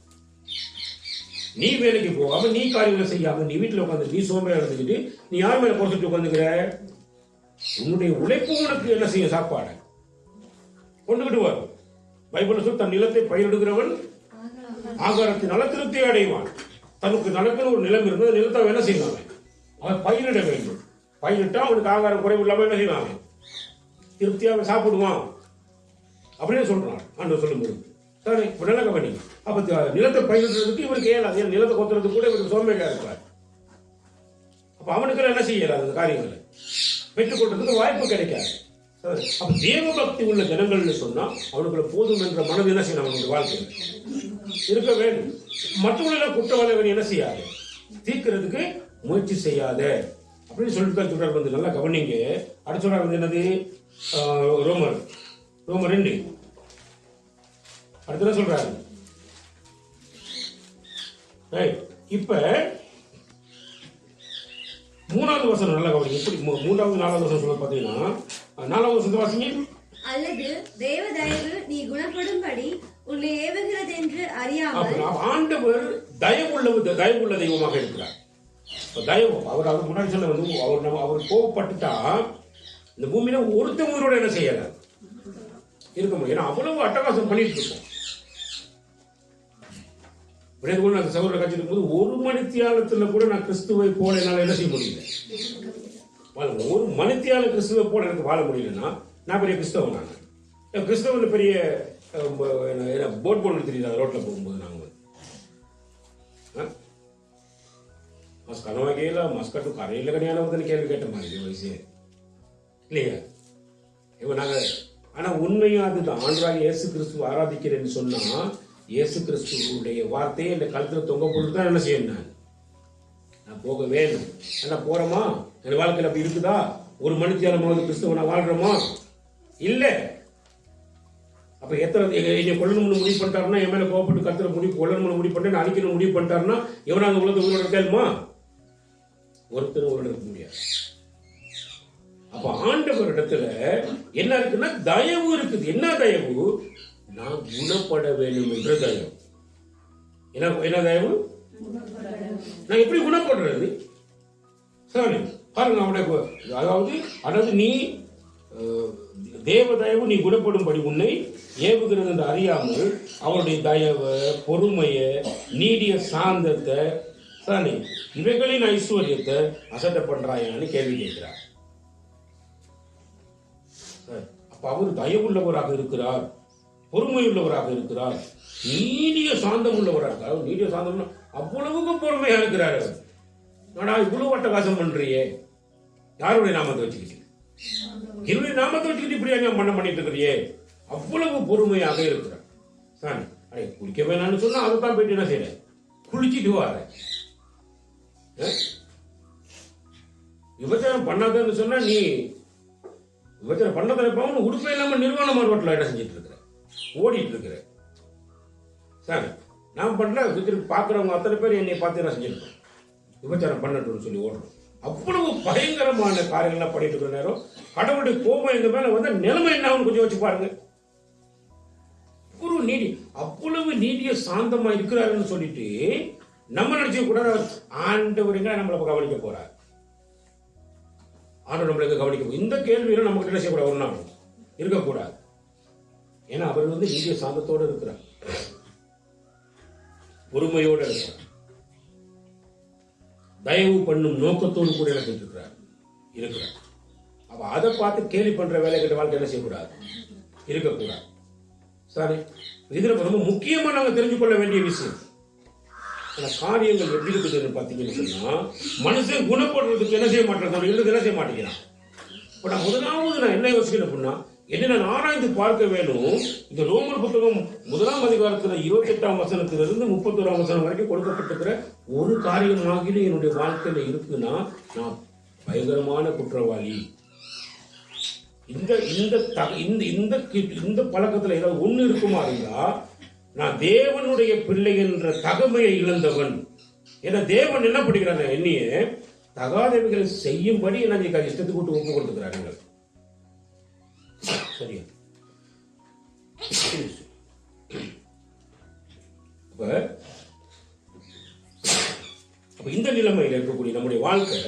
நீ வேலைக்கு போகாம நீ காரியங்களை செய்யாம நீ வீட்டுல உட்காந்து நீ சோம்பேறியா இருந்துக்கிட்டு நீ யார் மேல குறைச்சிட்டு உட்காந்துக்கிற? உன்னுடைய உழைப்பு உனக்கு என்ன செய்யும்? சாப்பாடு கொண்டுகிட்டு வரும். பைபிள் சொல்லி தன் நிலத்தை பயிரிடுகிறவன் ஆகாரத்தினால திருப்தி அடைவான். தனக்கு நடக்கிற ஒரு நிலம் இருந்தது, நிலத்தை என்ன செய்யலாம்? அவன் பயிரிட வேண்டும். பயிரிட்டா அவனுக்கு ஆகாரம் குறைவு இல்லாம என்ன செய்யலாம்? திருப்தியாக சாப்பிடுவான் அப்படின்னு சொல்றான் ஆண்டவர் சொல்லும்போது. சரி, நல்ல கவனி. அப்ப நிலத்தை பயிரிடுறதுக்கு இவருக்கு ஏலாது, நிலத்தை கொத்துறதுக்கு கூட இவருக்கு சோம்பேறியா இருப்பார். அப்ப அவனுக்கு என்ன செய்யலாது? அந்த காரியங்களை பெற்றுக்கொள்றதுக்கு வாய்ப்பு கிடைக்காது. அப்ப தேவ பக்தி உள்ள ஜனங்கள்னு சொன்னா அவனுக்குள்ள போதும் என்ற மனது என்ன செய்யணும்? அவனுடைய வாழ்க்கையில் இருக்க வேண்டும். மற்றவர்கள் குற்றவாளிகள் என்ன செய்யாது? தீர்க்கிறதுக்கு முயற்சி செய்யாத அப்படின்னு சொல்லிட்டு சொல்றாரு. வந்து நல்லா கவனிங்க. அடுத்த சொல்றாரு வந்து என்னது? ரோமர் 2 அடுத்த சொல்றாரு. இப்ப 3வது வசனம் நல்லா கவனிங்க. எப்படி 3வது 4வது வசனம் சொல்ல பார்த்தீங்கன்னா 4வது வசனத்தை வாசிங்க. அல்லது தேவ தயவு நீ குணப்படும்படி உன்னை ஏவுகிறது என்று அறியாமல். ஆண்டவர் தயவுள்ள தெய்வமாக இருக்கிறார். தயவு அவர் அவர் முன்னாடி சொன்ன வந்து அவர் கோவப்பட்டுட்டா இந்த பூமியில ஒருத்த உயிரோட என்ன செய்யல இருக்க முடியும். ஏன்னா அவ்வளவு அட்டகாசம் பண்ணிட்டு இருக்கோம். அந்த சகோதர காட்சி இருக்கும்போது ஒரு மணித்தியாலத்துல கூட நான் கிறிஸ்துவை போல என்னால என்ன செய்ய முடியல. ஒரு மணித்தியால கிறிஸ்துவை போல எனக்கு வாழ முடியலன்னா நான் பெரிய கிறிஸ்தவன். நான் கிறிஸ்தவன் பெரிய போட் போட்டு தெரியுது ரோட்ல போகும்போது நாங்க கனவாகையில மஸ்கட்டு கரையில கனியான கேள்வி கேட்ட மாதிரி வயசு இல்லையா. இப்ப நாங்க ஆனா உண்மையும் அதுதான். ஆண்டவராக இயேசு கிறிஸ்துவ ஆராதிக்கிறேன்னு சொன்னா இயேசு கிறிஸ்துவுடைய வார்த்தையை இந்த கழுத்துல தொங்க போட்டு தான் என்ன செய்யணும். நான் போக வேணும். நான் போறோமா என் வாழ்க்கையில் அப்படி இருக்குதா? ஒரு மனுஷியான கிறிஸ்துவ நான் வாழ்றோமா? இல்ல. அப்ப எத்தனை என்னை கொல்லணும்னு முடிவு பண்ணிட்டாருன்னா என் மேல கோவப்பட்டு கருத்துல கொல்லணும்னு முடிவு பண்ணிட்டு அழிக்கணும் முடிவு பண்ணிட்டாருன்னா எவனாவது உலகத்தை உயிரோட கேளுமா? ஒருத்தர் உயிரோட இருக்க முடியாது. அப்ப ஆண்டவர் இடத்துல என்ன இருக்குன்னா தயவு இருக்குது. என்ன தயவு? நான் குணப்பட வேண்டும் என்ற தயவு. என்ன தயவு? நான் எப்படி குணப்படுறது? சரி பாருங்க அவனுடைய அதாவது நீ தேவ தயவு நீ குணப்படும்படி உன்னை ஏவுகிறது என்று அறியாமல் அவருடைய தயவு பொறுமைய நீடிய சாந்தத்தை சரி இவைகளின் ஐஸ்வர்யத்தை அசட்டை பண்றாயான்னு கேள்வி கேட்கிறார். அப்ப அவர் தயவுள்ளவராக இருக்கிறார், பொறுமையுள்ளவராக இருக்கிறார், நீடிய சாந்தம் உள்ளவராக. நீடிய சாந்தம் அவ்வளவுக்கு பொறுமையா இருக்கிறார். நாடா இவ்வளவு அட்டகாசம் பண்றியே யாருடைய நாமத்தை வச்சுக்கிட்டு என்னுடைய நாமத்தை வச்சுக்கிட்டு இப்படி பண்ண பண்ணிட்டு இருக்கிறியே அவ்வளவு பொறுமையாக இருக்கிறார். சாமி அடே குளிக்க வேணாம்னு சொன்னா அதுதான் போயிட்டு என்ன செய்யற குளிச்சுட்டு வார. விபச்சாரம் பண்ணாதன்னு சொன்னா நீ விபச்சாரம் பண்ண உடுப்பே இல்லாம நிர்வாண மார்க்கெட்ல என்ன செஞ்சிட்டு இருக்கிற ஓடிட்டு இருக்கிற. சாமி நான் பண்ணல பாக்குறவங்க அத்தனை பேர் என்னை பார்த்து என்ன செஞ்சிருக்கோம் விபச்சாரம் பண்ணட்டும்னு சொல்லி ஓடுறோம். அவ்வளவு பயங்கரமான காரியங்கள்லாம் பண்ணிட்டு இருக்கிற நேரம் கடவுளுடைய கோபம் எங்க மேல வந்து நிலைமை என்ன கொஞ்சம் வச்சு பாருங்க. ஒரு நீடி அவ்வளவு நீடிய சாந்தமா இருக்கிறாருன்னு சொல்லிட்டு நம்ம நினைச்ச கூட ஆண்டவருங்க நம்மளை கவனிக்க போறார். ஆண்டவர் நம்மளுக்கு கவனிக்க இந்த கேள்வியில நமக்கு என்ன செய்யக்கூடாது ஒரு நாள் இருக்கக்கூடாது. ஏன்னா அவர் வந்து நீடிய சாந்தத்தோடு இருக்கிறார், பொறுமையோடு இருக்கிறார், தயவு பண்ணும் நோக்கத்தோடு கூட இருக்கிறார். அப்ப அதை பார்த்து கேலி பண்ற வேலைகிட்ட வாழ்க்கை என்ன செய்யக்கூடாது இருக்கக்கூடாது. சரி இதுல ரொம்ப முக்கியமா நாங்க தெரிஞ்சு கொள்ள வேண்டிய விஷயம் காரியங்கள் எப்படி இருக்குதுன்னு பாத்தீங்கன்னு சொன்னா மனுஷன் குணப்படுறதுக்கு என்ன செய்ய மாட்டேன் என்ன செய்ய மாட்டேங்கிறான். முதலாவது நான் என்ன யோசிக்கிறேன் அப்படின்னா என்ன நான் ஆராய்ந்து பார்க்க வேணும். இந்த ரோமர் புத்தகம் 1ஆம் அதிகாரத்துல 28ஆம் வசனத்திலிருந்து 31ஆம் வசனம் வரைக்கும் கொடுக்கப்பட்டிருக்கிற ஒரு காரியமாகிலும் என்னுடைய வாழ்க்கையில இருக்குன்னா நான் பயங்கரமான குற்றவாளி. இந்த பழக்கத்துல ஏதாவது ஒண்ணு இருக்குமா இருந்தா நான் தேவனுடைய பிள்ளை என்ற தகமையை இழந்தவன். ஏன்னா தேவன் என்ன படிக்கிறாங்க என்னையே தகாதவைகளை செய்யும்படி நான் இஷ்டத்துக்கு விட்டு ஒப்பு கொடுத்துக்கிறாங்க. சரியா? அப்ப இந்த நிலைமையில் இருக்கக்கூடிய நம்முடைய வாழ்க்கை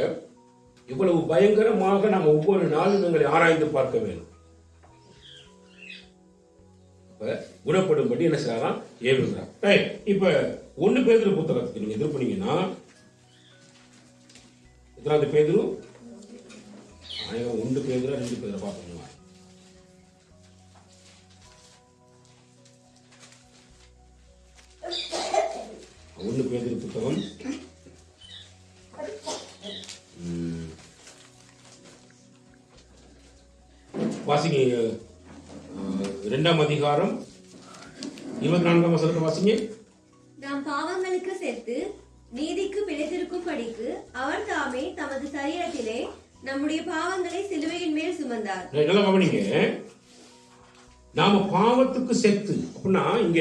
இவ்வளவு பயங்கரமாக நாம் ஒவ்வொரு நாளும் எங்களை ஆராய்ந்து பார்க்க வேண்டும். குணப்படும்படி என்ன செய்யலாம் ஏவுகிறார். இப்ப 1 பேதுரு புத்தகத்துக்கு நீங்க எதிர் பண்ணீங்கன்னா எத்தனாவது பேதுரு 1 பேதுரு 2 பேதுரு பார்க்கணும். 1 பேதுரு புத்தகம் வாசிங்க 2ஆம் அதிகாரம் 24ஆம் வசனத்தை வாசிங்க. நாம் பாவங்களுக்கு செத்து நீதிக்கு பிழைத்திருக்கும் படிக்கு அவர் தாமே தமது சரீரத்திலே நம்முடைய பாவங்களை சிலுவையின் மேல் சுமந்தார். நல்லா கவனிங்க. நாம பாவத்துக்கு செத்து அப்படின்னா இங்க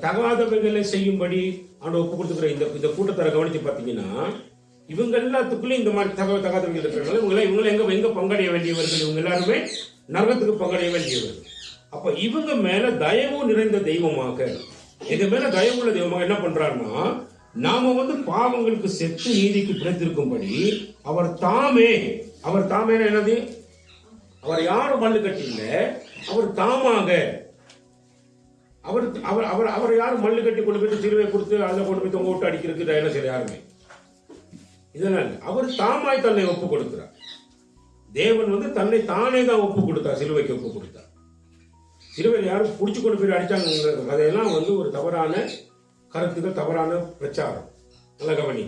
தகாதவைகளை செய்யும்படி அவனை ஒப்பு கொடுத்துக்கிற இந்த கூட்டத்தை கவனிச்சு பார்த்தீங்கன்னா இவங்க எல்லாத்துக்குள்ளயும் இந்த மாதிரி தகாதவங்க இருக்கிறனால இவங்களை எங்க பங்கடைய வேண்டியவர்கள், இவங்க எல்லாருமே நரகத்துக்கு பங்கடைய வேண்டியவர்கள். அப்ப இவங்க மேல தயவு நிறைந்த தெய்வமாக, எங்க மேல தயவுள்ள தெய்வமாக என்ன பண்றாருன்னா, நாம பாவங்களுக்கு செத்து நீதிக்கு பிழைத்திருக்கும்படி அவர் தாமே என்னது, அவர் யாரும் மல்லு கட்டில, அவர் தாமாக அவர் யாரும் மல்லு கட்டி கொண்டு போயிட்டு சிலுவை கொடுத்து அதை கொண்டு போய் தொங்க விட்டு அடிக்கிறதுக்கு என்ன செய்ய யாருமே. இதனால் அவர் தாமாய் தன்னை ஒப்பு கொடுக்கிறார். தேவன் தன்னை தானே தான் ஒப்பு கொடுத்தார், சிலுவைக்கு ஒப்பு கொடுத்தார். சிலுவையில் யாரும் பிடிச்சு கொண்டு போய் அடிச்சாங்க, அதையெல்லாம் ஒரு தவறான கருத்துக்கள், தவறான பிரச்சாரம். நல்ல கவனி.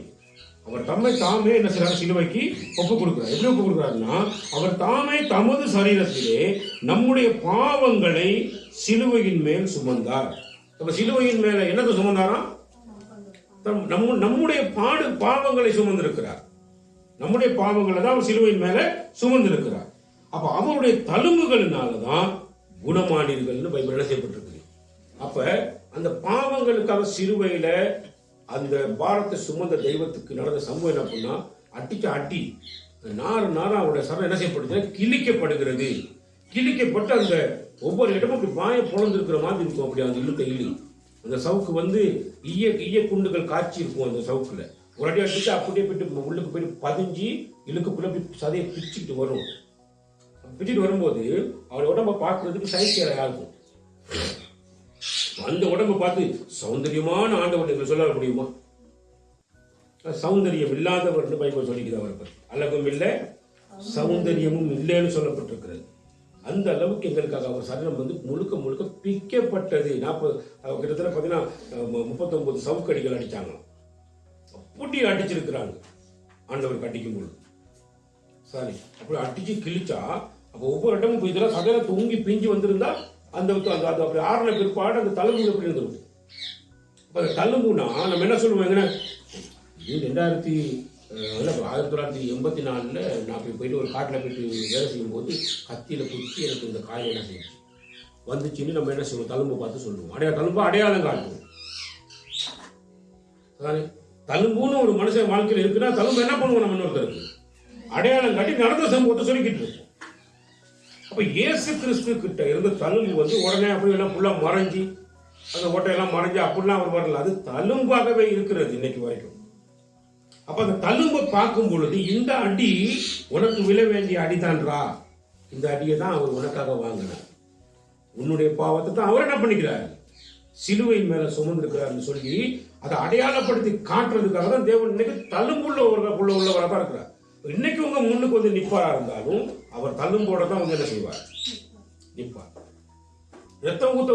அவர் தம்மை தாமே என்ன செய்யறாரு, சிலுவைக்கு ஒப்பு கொடுக்கிறார். எப்படி ஒப்பு கொடுக்கிறாருன்னா, அவர் தாமே தமது சரீரத்திலே நம்முடைய பாவங்களை சிலுவையின் மேல் சுமந்தார். நம்ம சிலுவையின் மேல என்னது சுமந்தாராம், நம்முடைய பாவங்களை சுமந்திருக்கிறார். நம்முடைய பாவங்களை தான் அவர் சிலுவையின் மேல சுமந்திருக்கிறார். அப்ப அவருடைய தழும்புகளினாலதான் குணமானீர்கள்னு பைபிள் என்ன செய்யப்பட்டிருக்கு. அப்ப அந்த பாவங்களுக்காக சிலுவையில அந்த பாரத்தை சுமந்த தெய்வத்துக்கு நடந்த சம்பவம் என்ன பண்ணா, அடி நாறு அவருடைய சரம் என்ன செய்யப்படுது, கிழிக்கப்படுகிறது. கிழிக்கப்பட்டு அந்த ஒவ்வொரு இடமும் அப்படி வாயை பொழந்திருக்கிற மாதிரி இருக்கும். அப்படி அந்த இழுத்த இழி அந்த சவுக்கு ஈய குண்டுகள் காய்ச்சி இருக்கும். அந்த சவுக்குல ஒரு அடி அடிச்சு அப்படியே போயிட்டு உள்ளுக்கு போயிட்டு பதிஞ்சு இழுக்குள்ள சதையை பிச்சுட்டு வரும். பிச்சுட்டு வரும்போது அவர் உடம்ப பார்க்கறதுக்கு சைக்கியா இருக்கும். அந்த உடம்பை பார்த்து சௌந்தரியமான ஆண்டவர் என்று சொல்ல முடியுமா? சௌந்தரியம் இல்லாதவர் பைபிள் சொல்லிக்கிறது. அவரை பற்றி அழகும் இல்லை, சௌந்தரியமும் இல்லைன்னு சொல்லப்பட்டிருக்கிறது. அந்த அளவுக்கு எங்களுக்காக அவர் சரீரம் முழுக்க முழுக்க பிக்கப்பட்டது. கிட்டத்தட்ட 39 சவுக்கடிகள் அடிச்சாங்க. அப்படி அடிச்சிருக்கிறாங்க ஆண்டவர் அடிக்கும் பொழுது. சாரி, அப்படி அடிச்சு கிழிச்சா அப்ப ஒவ்வொரு இடமும் இதெல்லாம் சதையில தூங்கி பிஞ்சு வந்திருந்தா அந்த அப்படி ஆறுன பிற்பாடு அந்த தழும்பு எப்படி இருந்துடும். அப்ப அந்த தழும்புனா நம்ம என்ன சொல்லுவோம், 1984 நான் போயிட்டு ஒரு காட்டில் போயிட்டு வேலை செய்யும் போது கத்தியில குத்தி எனக்கு இந்த காயம் என்ன செய்யும் வந்துச்சுன்னு நம்ம என்ன செய்வோம், தழும்பு பார்த்து சொல்லுவோம். தழும்பு அடையாளம் காட்டுவோம். தழும்புன்னு ஒரு மனுஷன் வாழ்க்கையில் இருக்குன்னா தழும்பு என்ன பண்ணுவோம், நம்ம இன்னொருத்தருக்கு அடையாளம் காட்டி நடந்த சம்பவத்தை சொல்லிக்கிட்டு இருக்கோம். அப்ப இயேசு கிறிஸ்து கிட்ட இருந்து தழும்பு உடனே அப்படி எல்லாம் ஃபுல்லா மறைஞ்சி அந்த ஓட்டையெல்லாம் மறைஞ்சு அப்படிலாம் அவர் வரல. அது தழும்பாகவே இருக்கிறது இன்னைக்கு வரைக்கும். அப்ப அந்த தழும்பை பார்க்கும் பொழுது இந்த அடி உனக்கு விழ வேண்டிய அடிதான்றா, இந்த அடியை தான் அவர் உனக்காக வாங்கினார். உன்னுடைய பாவத்தை தான் அவர் என்ன பண்ணிக்கிறார், சிலுவையின் மேல சுமந்திருக்கிறார் சொல்லி அதை அடையாளப்படுத்தி காட்டுறதுக்காக தான் தேவன் இன்னைக்கு தழும்புள்ளவராக தான் இருக்கிறார். இன்னைக்கு உங்க முன்னுக்கு நிப்பாரா இருந்தாலும் அவர் தழும்போட தான் என்ன செய்வார், நிப்பார். ரத்தம் ஊத்த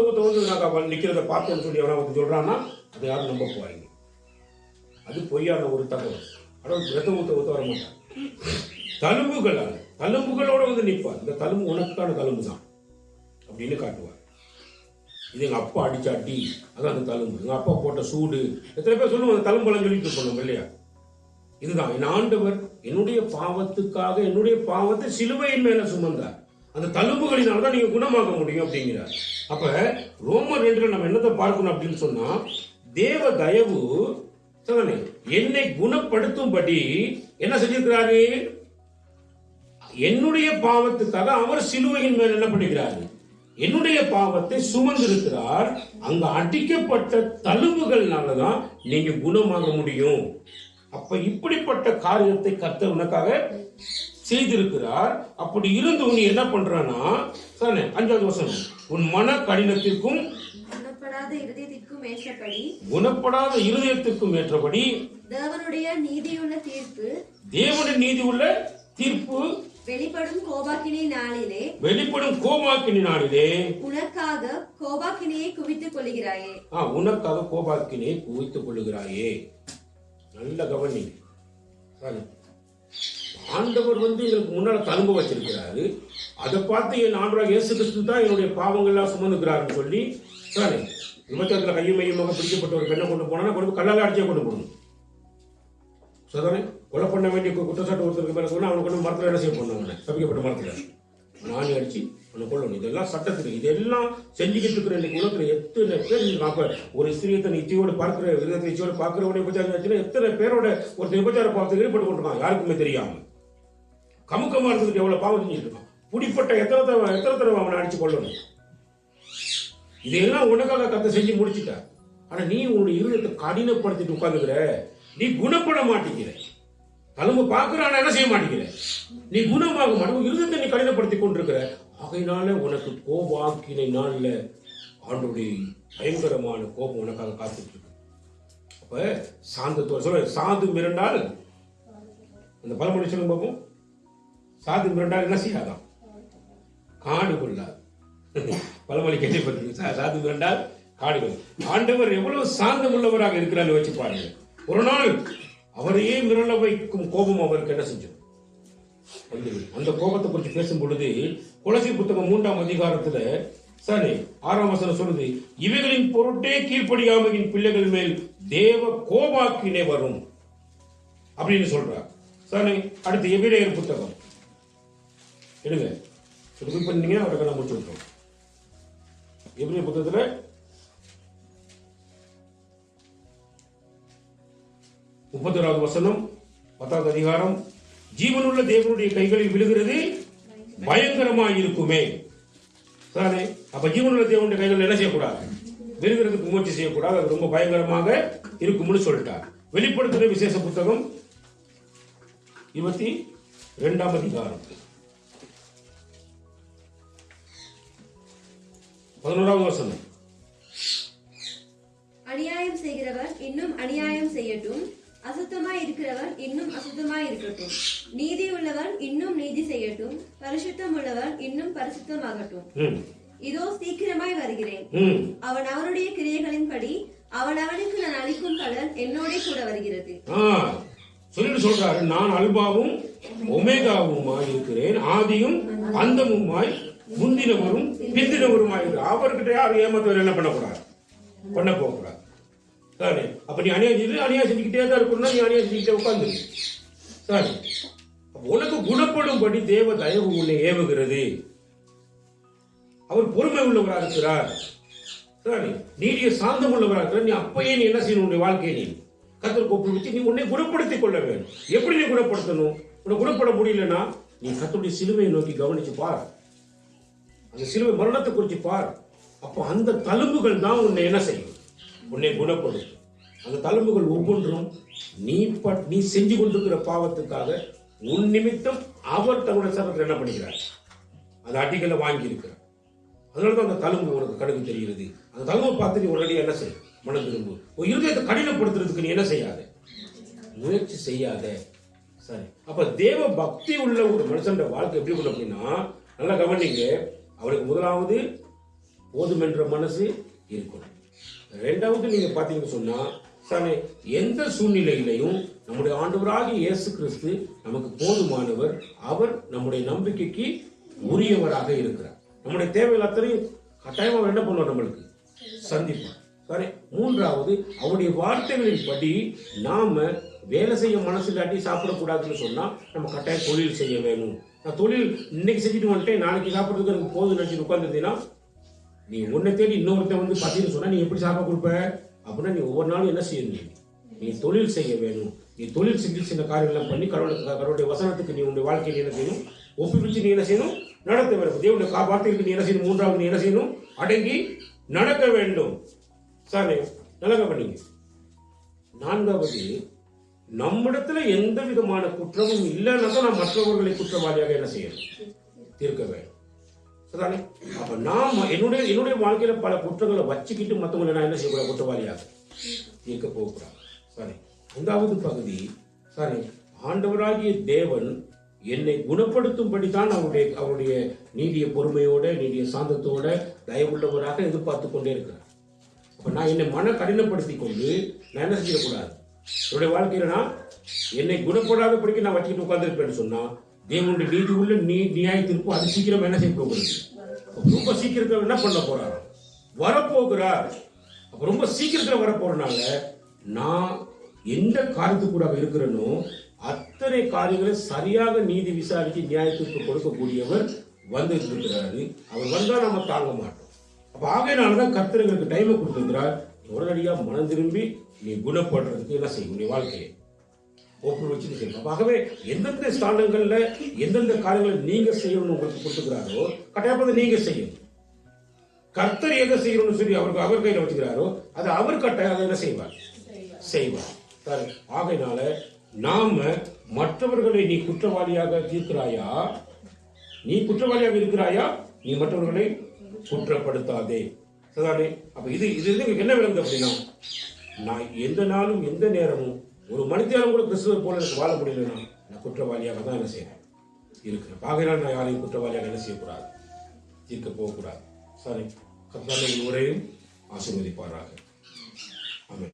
நிக்கிறத பார்த்தோன்னு சொல்லி எவனா சொல்றான்னா அதை யாரும் நம்ப போறீங்க. அது பொய்யான ஒரு தகவல். ரத்தம் ஊத்த வர மாட்டார். தழும்புகளோட நிற்பார். இந்த தழும்பு உனக்கான தழும்பு தான் அப்படின்னு காட்டுவார். இது எங்க அப்பா அடிச்ச அடி, அதான் அந்த தழும்பு. எங்க அப்பா போட்ட சூடு. எத்தனை பேர் சொல்லுவோம் அந்த தழும்பெல்லாம் சொல்லிட்டு போனோம் இல்லையா? இதுதான் என் ஆண்டவர் என்னுடைய பாவத்துக்காக என்னுடைய பாவத்தை சிலுவையின் மேல சுமந்தார். அந்த தழும்புகளினால்தான் நீங்க குணமாக முடியும் அப்படிங்கிறார். அப்ப ரோமர் 2 நம்ம என்னத்தை பார்க்கணும் அப்படின்னு சொன்னா, தேவ தயவு என்னை குணப்படுத்தும்படி என்ன செஞ்சிருக்கிறாரு, என்னுடைய பாவத்துக்காக அவர் சிலுவையின் மேல் என்ன பண்ணுகிறார், என்னுடைய பாவத்தை சுமந்திருக்கிறார். அங்க அடிக்கப்பட்ட தழும்புகள்னாலதான் நீங்க குணமாக முடியும். அப்ப இப்படிப்பட்ட காரியத்தை கர்த்தர் உனக்காக செய்திருக்கிறார். அப்படி இருந்து நீ என்ன பண்றானா, 5வது வசனம், உன் மன கடினத்திற்கும் குணப்படாத இருதயத்திற்கும் ஏற்றபடி தேவனுடைய நீதியுள்ள தீர்ப்பு வெளிப்படும் கோபாக்கினி நாளிலே உனக்காக கோபாக்கினியை குவித்துக் கொள்ளுகிறாயே. நல்ல கவனி. ஆண்டவர் எங்களுக்கு முன்னால தழும்பு வச்சிருக்கிறாரு. அதை பார்த்து என் ஆண்டவராக இயேசு கிறிஸ்து தான் என்னுடைய பாவங்கள்லாம் சுமந்துக்கிறாருன்னு சொல்லி விபத்துல கையும் மையமாக பிடிக்கப்பட்ட ஒரு பெண்ணை கொண்டு போனா கொண்டு கல்லால அடிச்சே கொண்டு போகணும். கொலை பண்ண வேண்டிய குற்றச்சாட்டு ஒருத்தருக்கு மேல சொன்னா அவனுக்கு கொண்டு மரத்துல என்ன செய்ய போனாங்க, தப்பிக்கப்பட்ட மரத்துல நானி அடிச்சு உன்னை கொல்லணும். இதெல்லாம் சட்டத்துக்கு இதெல்லாம் செஞ்சுக்கிட்டு இருக்கிற இன்னைக்கு உலகத்துல எத்தனை பேர் ஒரு ஸ்திரீயத்தை நிச்சயோடு பார்க்கிற விதத்தை நிச்சயோடு பார்க்கிறவனை விபச்சாரம் எத்தனை பேரோட ஒரு விபச்சார பாவத்துக்கு ஈடுபட்டு கொண்டிருக்கான் யாருக்குமே தெரியாம. கமுக்கமா இருக்கிறதுக்கு எவ்வளவு பாவம் செஞ்சுட்டு இருக்கான். குடிப்பட்ட எத்தனை தடவை அவனை அடிச்சு கொள்ளணும். இதையெல்லாம் உனக்காக கத்தை செஞ்சு முடிச்சுட்ட. ஆனா நீ உன்னுடைய இருதயத்தை கடினப்படுத்திட்டு உட்கார்ந்துக்கிற. நீ குணப்பட மாட்டேங்கிற. தழும்பு பார்க்கிறான் என்ன செய்ய மாட்டேங்கிற. நீ குணமாக மாட்டேன். இருதயத்தை நீ கடினப்படுத்தி கொண்டிருக்கிற. ஆகையினால உனக்கு கோபாக்கினை நாள்ல ஆண்டோடைய பயங்கரமான கோபம் உனக்காக காத்துட்டு இருக்கு. அப்ப சாந்தத்தோட சொல்ல சாது மிரண்டால் அந்த பழமொழி சொல்லுங்க பார்ப்போம். சாது மிரண்டால் என்ன செய்யாதான் காடு கொள்ளாது. பழமொழி கேள்விப்பட்டிருக்கீங்க. சாது மிரண்டால் காடுகள். ஆண்டவர் எவ்வளவு சாந்தம் உள்ளவராக இருக்கிறான்னு வச்சு பாருங்க. ஒரு நாள் அவரையே மிரள வைக்கும் கோபம் அவருக்கு என்ன செஞ்சோம். அந்த கோபத்தை குறித்து பேசும் பொழுது கொலோசியர் புத்தகம் 3ஆம் அதிகாரத்துல சரி 6ஆம் வசனம் சொல்லுது, இவைகளின் பொருட்டே கீழ்ப்படியாமையின் பிள்ளைகள் மேல் தேவ கோபாக்கினை வரும் அப்படின்னு சொல்றார். சரி, அடுத்து எபிரேயர் புத்தகம் எடுங்க. பண்ணீங்க அவருக்கு நான் முடிச்சு விட்டோம். எபிரேயர் புத்தகத்துல 31வது வசனம் 10வது அதிகாரம், ஜீவனுள்ள தேவனுடைய கைகளில் விழுகிறது பயங்கரமாக இருக்குமே. சரி, அப்ப ஜீவனுள்ள தேவனுடைய கைகள் என்ன செய்யக்கூடாது, விழுகிறதுக்கு முயற்சி செய்யக்கூடாது. அது ரொம்ப பயங்கரமாக இருக்கும்னு சொல்லிட்டார். வெளிப்படுத்துகிற விசேஷ புத்தகம் 22ஆம் அதிகாரம் 11வது வசனம், அநியாயம் செய்கிறவர் இன்னும் அநியாயம் செய்யட்டும், அசுத்தமாய் இருக்கிறவன் இன்னும் அசுத்தமாய் இருக்கட்டும், நீதி உள்ளவன் இன்னும் நீதி செய்யட்டும், பரிசுத்தம் உள்ளவன் இன்னும் பரிசுத்தமாகட்டும். இதோ சீக்கிரமாய் வருகிறேன். அவன் அவனுடைய கிரியைகளின்படி அவன் அவனுக்கு நான் அளிக்கும் பலன் என்னோட கூட வருகிறது. சொல்றாரு, நான் அல்பாவும் ஒமேகாவுமாய் இருக்கிறேன், ஆதியும் அந்தமுமாய் முந்தினவரும் பிந்தினவருமாய் இருக்கிறேன். அவர்கிட்ட யாரும் ஏமாத்தவர் என்ன பண்ணக்கூடாது, பண்ண போகக்கூடாது. சரி, அப்ப நீ அநியாயம் செஞ்சுக்கிட்டே தான் இருக்கணும்னா நீ அநியாயம் செஞ்சுக்கிட்டே உட்கார்ந்து. சரி, உனக்கு குணப்படும்படி தேவ தயவு உன்னை ஏவுகிறது. அவர் பொறுமை உள்ளவராக இருக்கிறார். சரி, நீடிய சாந்தம் உள்ளவராக இருக்கிறார். நீ அப்பயே நீ என்ன செய்யணும், உன்னுடைய வாழ்க்கையை நீ கர்த்தருக்கு ஒப்புவிச்சு நீ உன்னை குணப்படுத்திக் கொள்ள வேண்டும். எப்படி நீ குணப்படுத்தணும்? உன்னை குணப்பட முடியலன்னா நீ கர்த்தருடைய சிலுவையை நோக்கி கவனிச்சு பார். அந்த சிலுவை மரணத்தை குறித்து பார். அப்போ அந்த தழும்புகள் தான் உன்னை என்ன செய்யும், உன்னை குணப்படுத்தும். அந்த தழும்புகள் ஒவ்வொன்றும் நீ செஞ்சு கொண்டிருக்கிற பாவத்துக்காக உன் நிமித்தம் அவர் தன்னுடைய சரத்தில் என்ன பண்ணிக்கிறார், அந்த அடிகளை வாங்கி இருக்கிறார். அதனாலதான் அந்த தழும்பு உனக்கு கடுகு தெரிகிறது. அந்த தழும்பை பார்த்து நீ உடனே என்ன செய்யும், மனம் திரும்பு. ஒரு இருதயத்தை கடினப்படுத்துறதுக்கு நீ என்ன செய்யாத, முயற்சி செய்யாத. சரி, அப்ப தேவ பக்தி உள்ள ஒரு மனுஷன் வாழ்க்கை எப்படி உள்ள அப்படின்னா, நல்லா கவனிங்க. அவருக்கு முதலாவது போதும் என்ற மனசு இருக்கணும். ரெண்டாவது நீங்க பாத்தீங்கன்னு சொன்னா, சரி, எந்த சூழ்நிலையிலையும் நம்முடைய ஆண்டவராகிய இயேசு கிறிஸ்து நமக்கு போதுமானவர். அவர் நம்முடைய நம்பிக்கைக்கு உரியவராக இருக்கிறார். நம்முடைய தேவைகள் அத்தனையும் கட்டாயமா என்ன பண்ணுவார், நம்மளுக்கு சந்திப்பார். சரி, மூன்றாவது அவருடைய வார்த்தைகளின் படி நாம வேலை செய்ய மனசு காட்டி சாப்பிடக்கூடாதுன்னு சொன்னா நம்ம கட்டாயம் தொழில் செய்ய வேணும். நான் தொழில் இன்னைக்கு செஞ்சுட்டு வந்துட்டேன், நாளைக்கு சாப்பிட்றதுக்கு எனக்கு போதும் நினைச்சிட்டு உட்காந்துருந்தீங்கன்னா நீ உன்னை தேடி இன்னொருத்த வந்து பார்த்தீங்கன்னு சொன்னா நீ எப்படி சாப்பிட கொடுப்ப அப்படின்னா நீ ஒவ்வொரு நாளும் என்ன செய்யணும், நீ தொழில் செய்ய வேணும். நீ தொழில் செஞ்சு சின்ன காரியங்கள்லாம் பண்ணி கடவுளுடைய வசனத்துக்கு நீ உன்னுடைய வாழ்க்கையில் என்ன செய்யணும், ஒப்புவிச்சு நீ என்ன செய்யணும், நடத்த வேண்டும். தேவனுடைய வார்த்தைகளுக்கு நீ என்ன செய்யணும், மூன்றாவது நீ என்ன செய்யணும், அடங்கி நடக்க வேண்டும். சாரி, நல்லா பண்ணீங்க. நான்காவது, நம்மிடத்துல எந்த விதமான குற்றமும் இல்லைன்னா தான் நாம் மற்றவர்களை குற்றவாளியாக என்ன செய்யணும், தீர்க்க வேண்டும். அப்ப நாம் என்னுடைய வாழ்க்கையில பல குற்றங்களை வச்சுக்கிட்டு மற்றவங்களை நான் என்ன செய்யக்கூடாது, குற்றவாளியாக தீர்க்க போகக்கூடாது. சரி, ஐந்தாவது பகுதி, சரி, ஆண்டவராகிய தேவன் என்னை குணப்படுத்தும்படி தான் அவருடைய நீடிய பொறுமையோட நீடிய சாந்தத்தோட தயவுள்ளவராக எதிர்பார்த்து கொண்டே இருக்கிறார். அப்ப நான் என்னை மன கடினப்படுத்தி கொண்டு நான் என்ன செஞ்சிடக்கூடாது, என்னுடைய வாழ்க்கையில நான் என்னை குணப்படாதபடிக்கு நான் வச்சுக்கிட்டு உட்கார்ந்துருப்பேன்னு சொன்னா தேவனுடைய நீதி உள்ள நியாய தீர்ப்பு அது சீக்கிரம் என்ன செய்ய போகிறது, ரொம்ப சீக்கிரத்தில் என்ன பண்ண போறார், வரப்போகிறார். அப்ப ரொம்ப சீக்கிரத்தில் வரப்போறனால நான் எந்த காரியத்துக்கூடாக இருக்கிறேனோ அத்தனை காரியங்களை சரியாக நீதி விசாரித்து நியாய தீர்ப்பு கொடுக்கக்கூடியவர் வந்து இருக்கிறாரு. அவர் வந்தா நம்ம தாங்க மாட்டோம். அப்ப ஆகையினாலதான் கர்த்தர் எங்களுக்கு டைமை கொடுத்திருக்கிறார். உடனடியா மனம் திரும்பி நீ குணப்படுறதுக்கு என்ன செய்யும், நீ வாழ்க்கையை ஓப்பன் வச்சுட்டு செய்யணும். ஆகவே எந்தெந்த ஸ்தானங்கள்ல எந்தெந்த காரியங்களை நீங்க செய்யணும்னு உங்களுக்கு கொடுத்துக்கிறாரோ கட்டாயப்பதை நீங்க செய்யணும். கர்த்தர் எதை செய்யணும்னு சொல்லி அவர் கையில வச்சுக்கிறாரோ அது அவர் கட்டாயம் அதை என்ன செய்வார். ஆகையினால நாம மற்றவர்களை நீ குற்றவாளியாக தீர்க்கிறாயா, நீ குற்றவாளியாக இருக்கிறாயா, நீ மற்றவர்களை குற்றப்படுத்தாதே. அப்ப இது என்ன விளங்குது அப்படின்னா, நான் எந்த நாளும் எந்த நேரமும் ஒரு மனிதனும் கூட கிறிஸ்துவ போல எனக்கு வாழ முடியலன்னா நான் குற்றவாளியாக தான் என்ன செய்யறேன் இருக்கிறேன். ஆகையினால் நான் யாரையும் குற்றவாளியாக என்ன செய்யக்கூடாது, தீர்க்க போகக்கூடாது. சரி, கர்த்தர் உங்கள் உரையும் ஆசீர்வதிப்பாராக. ஆமென்.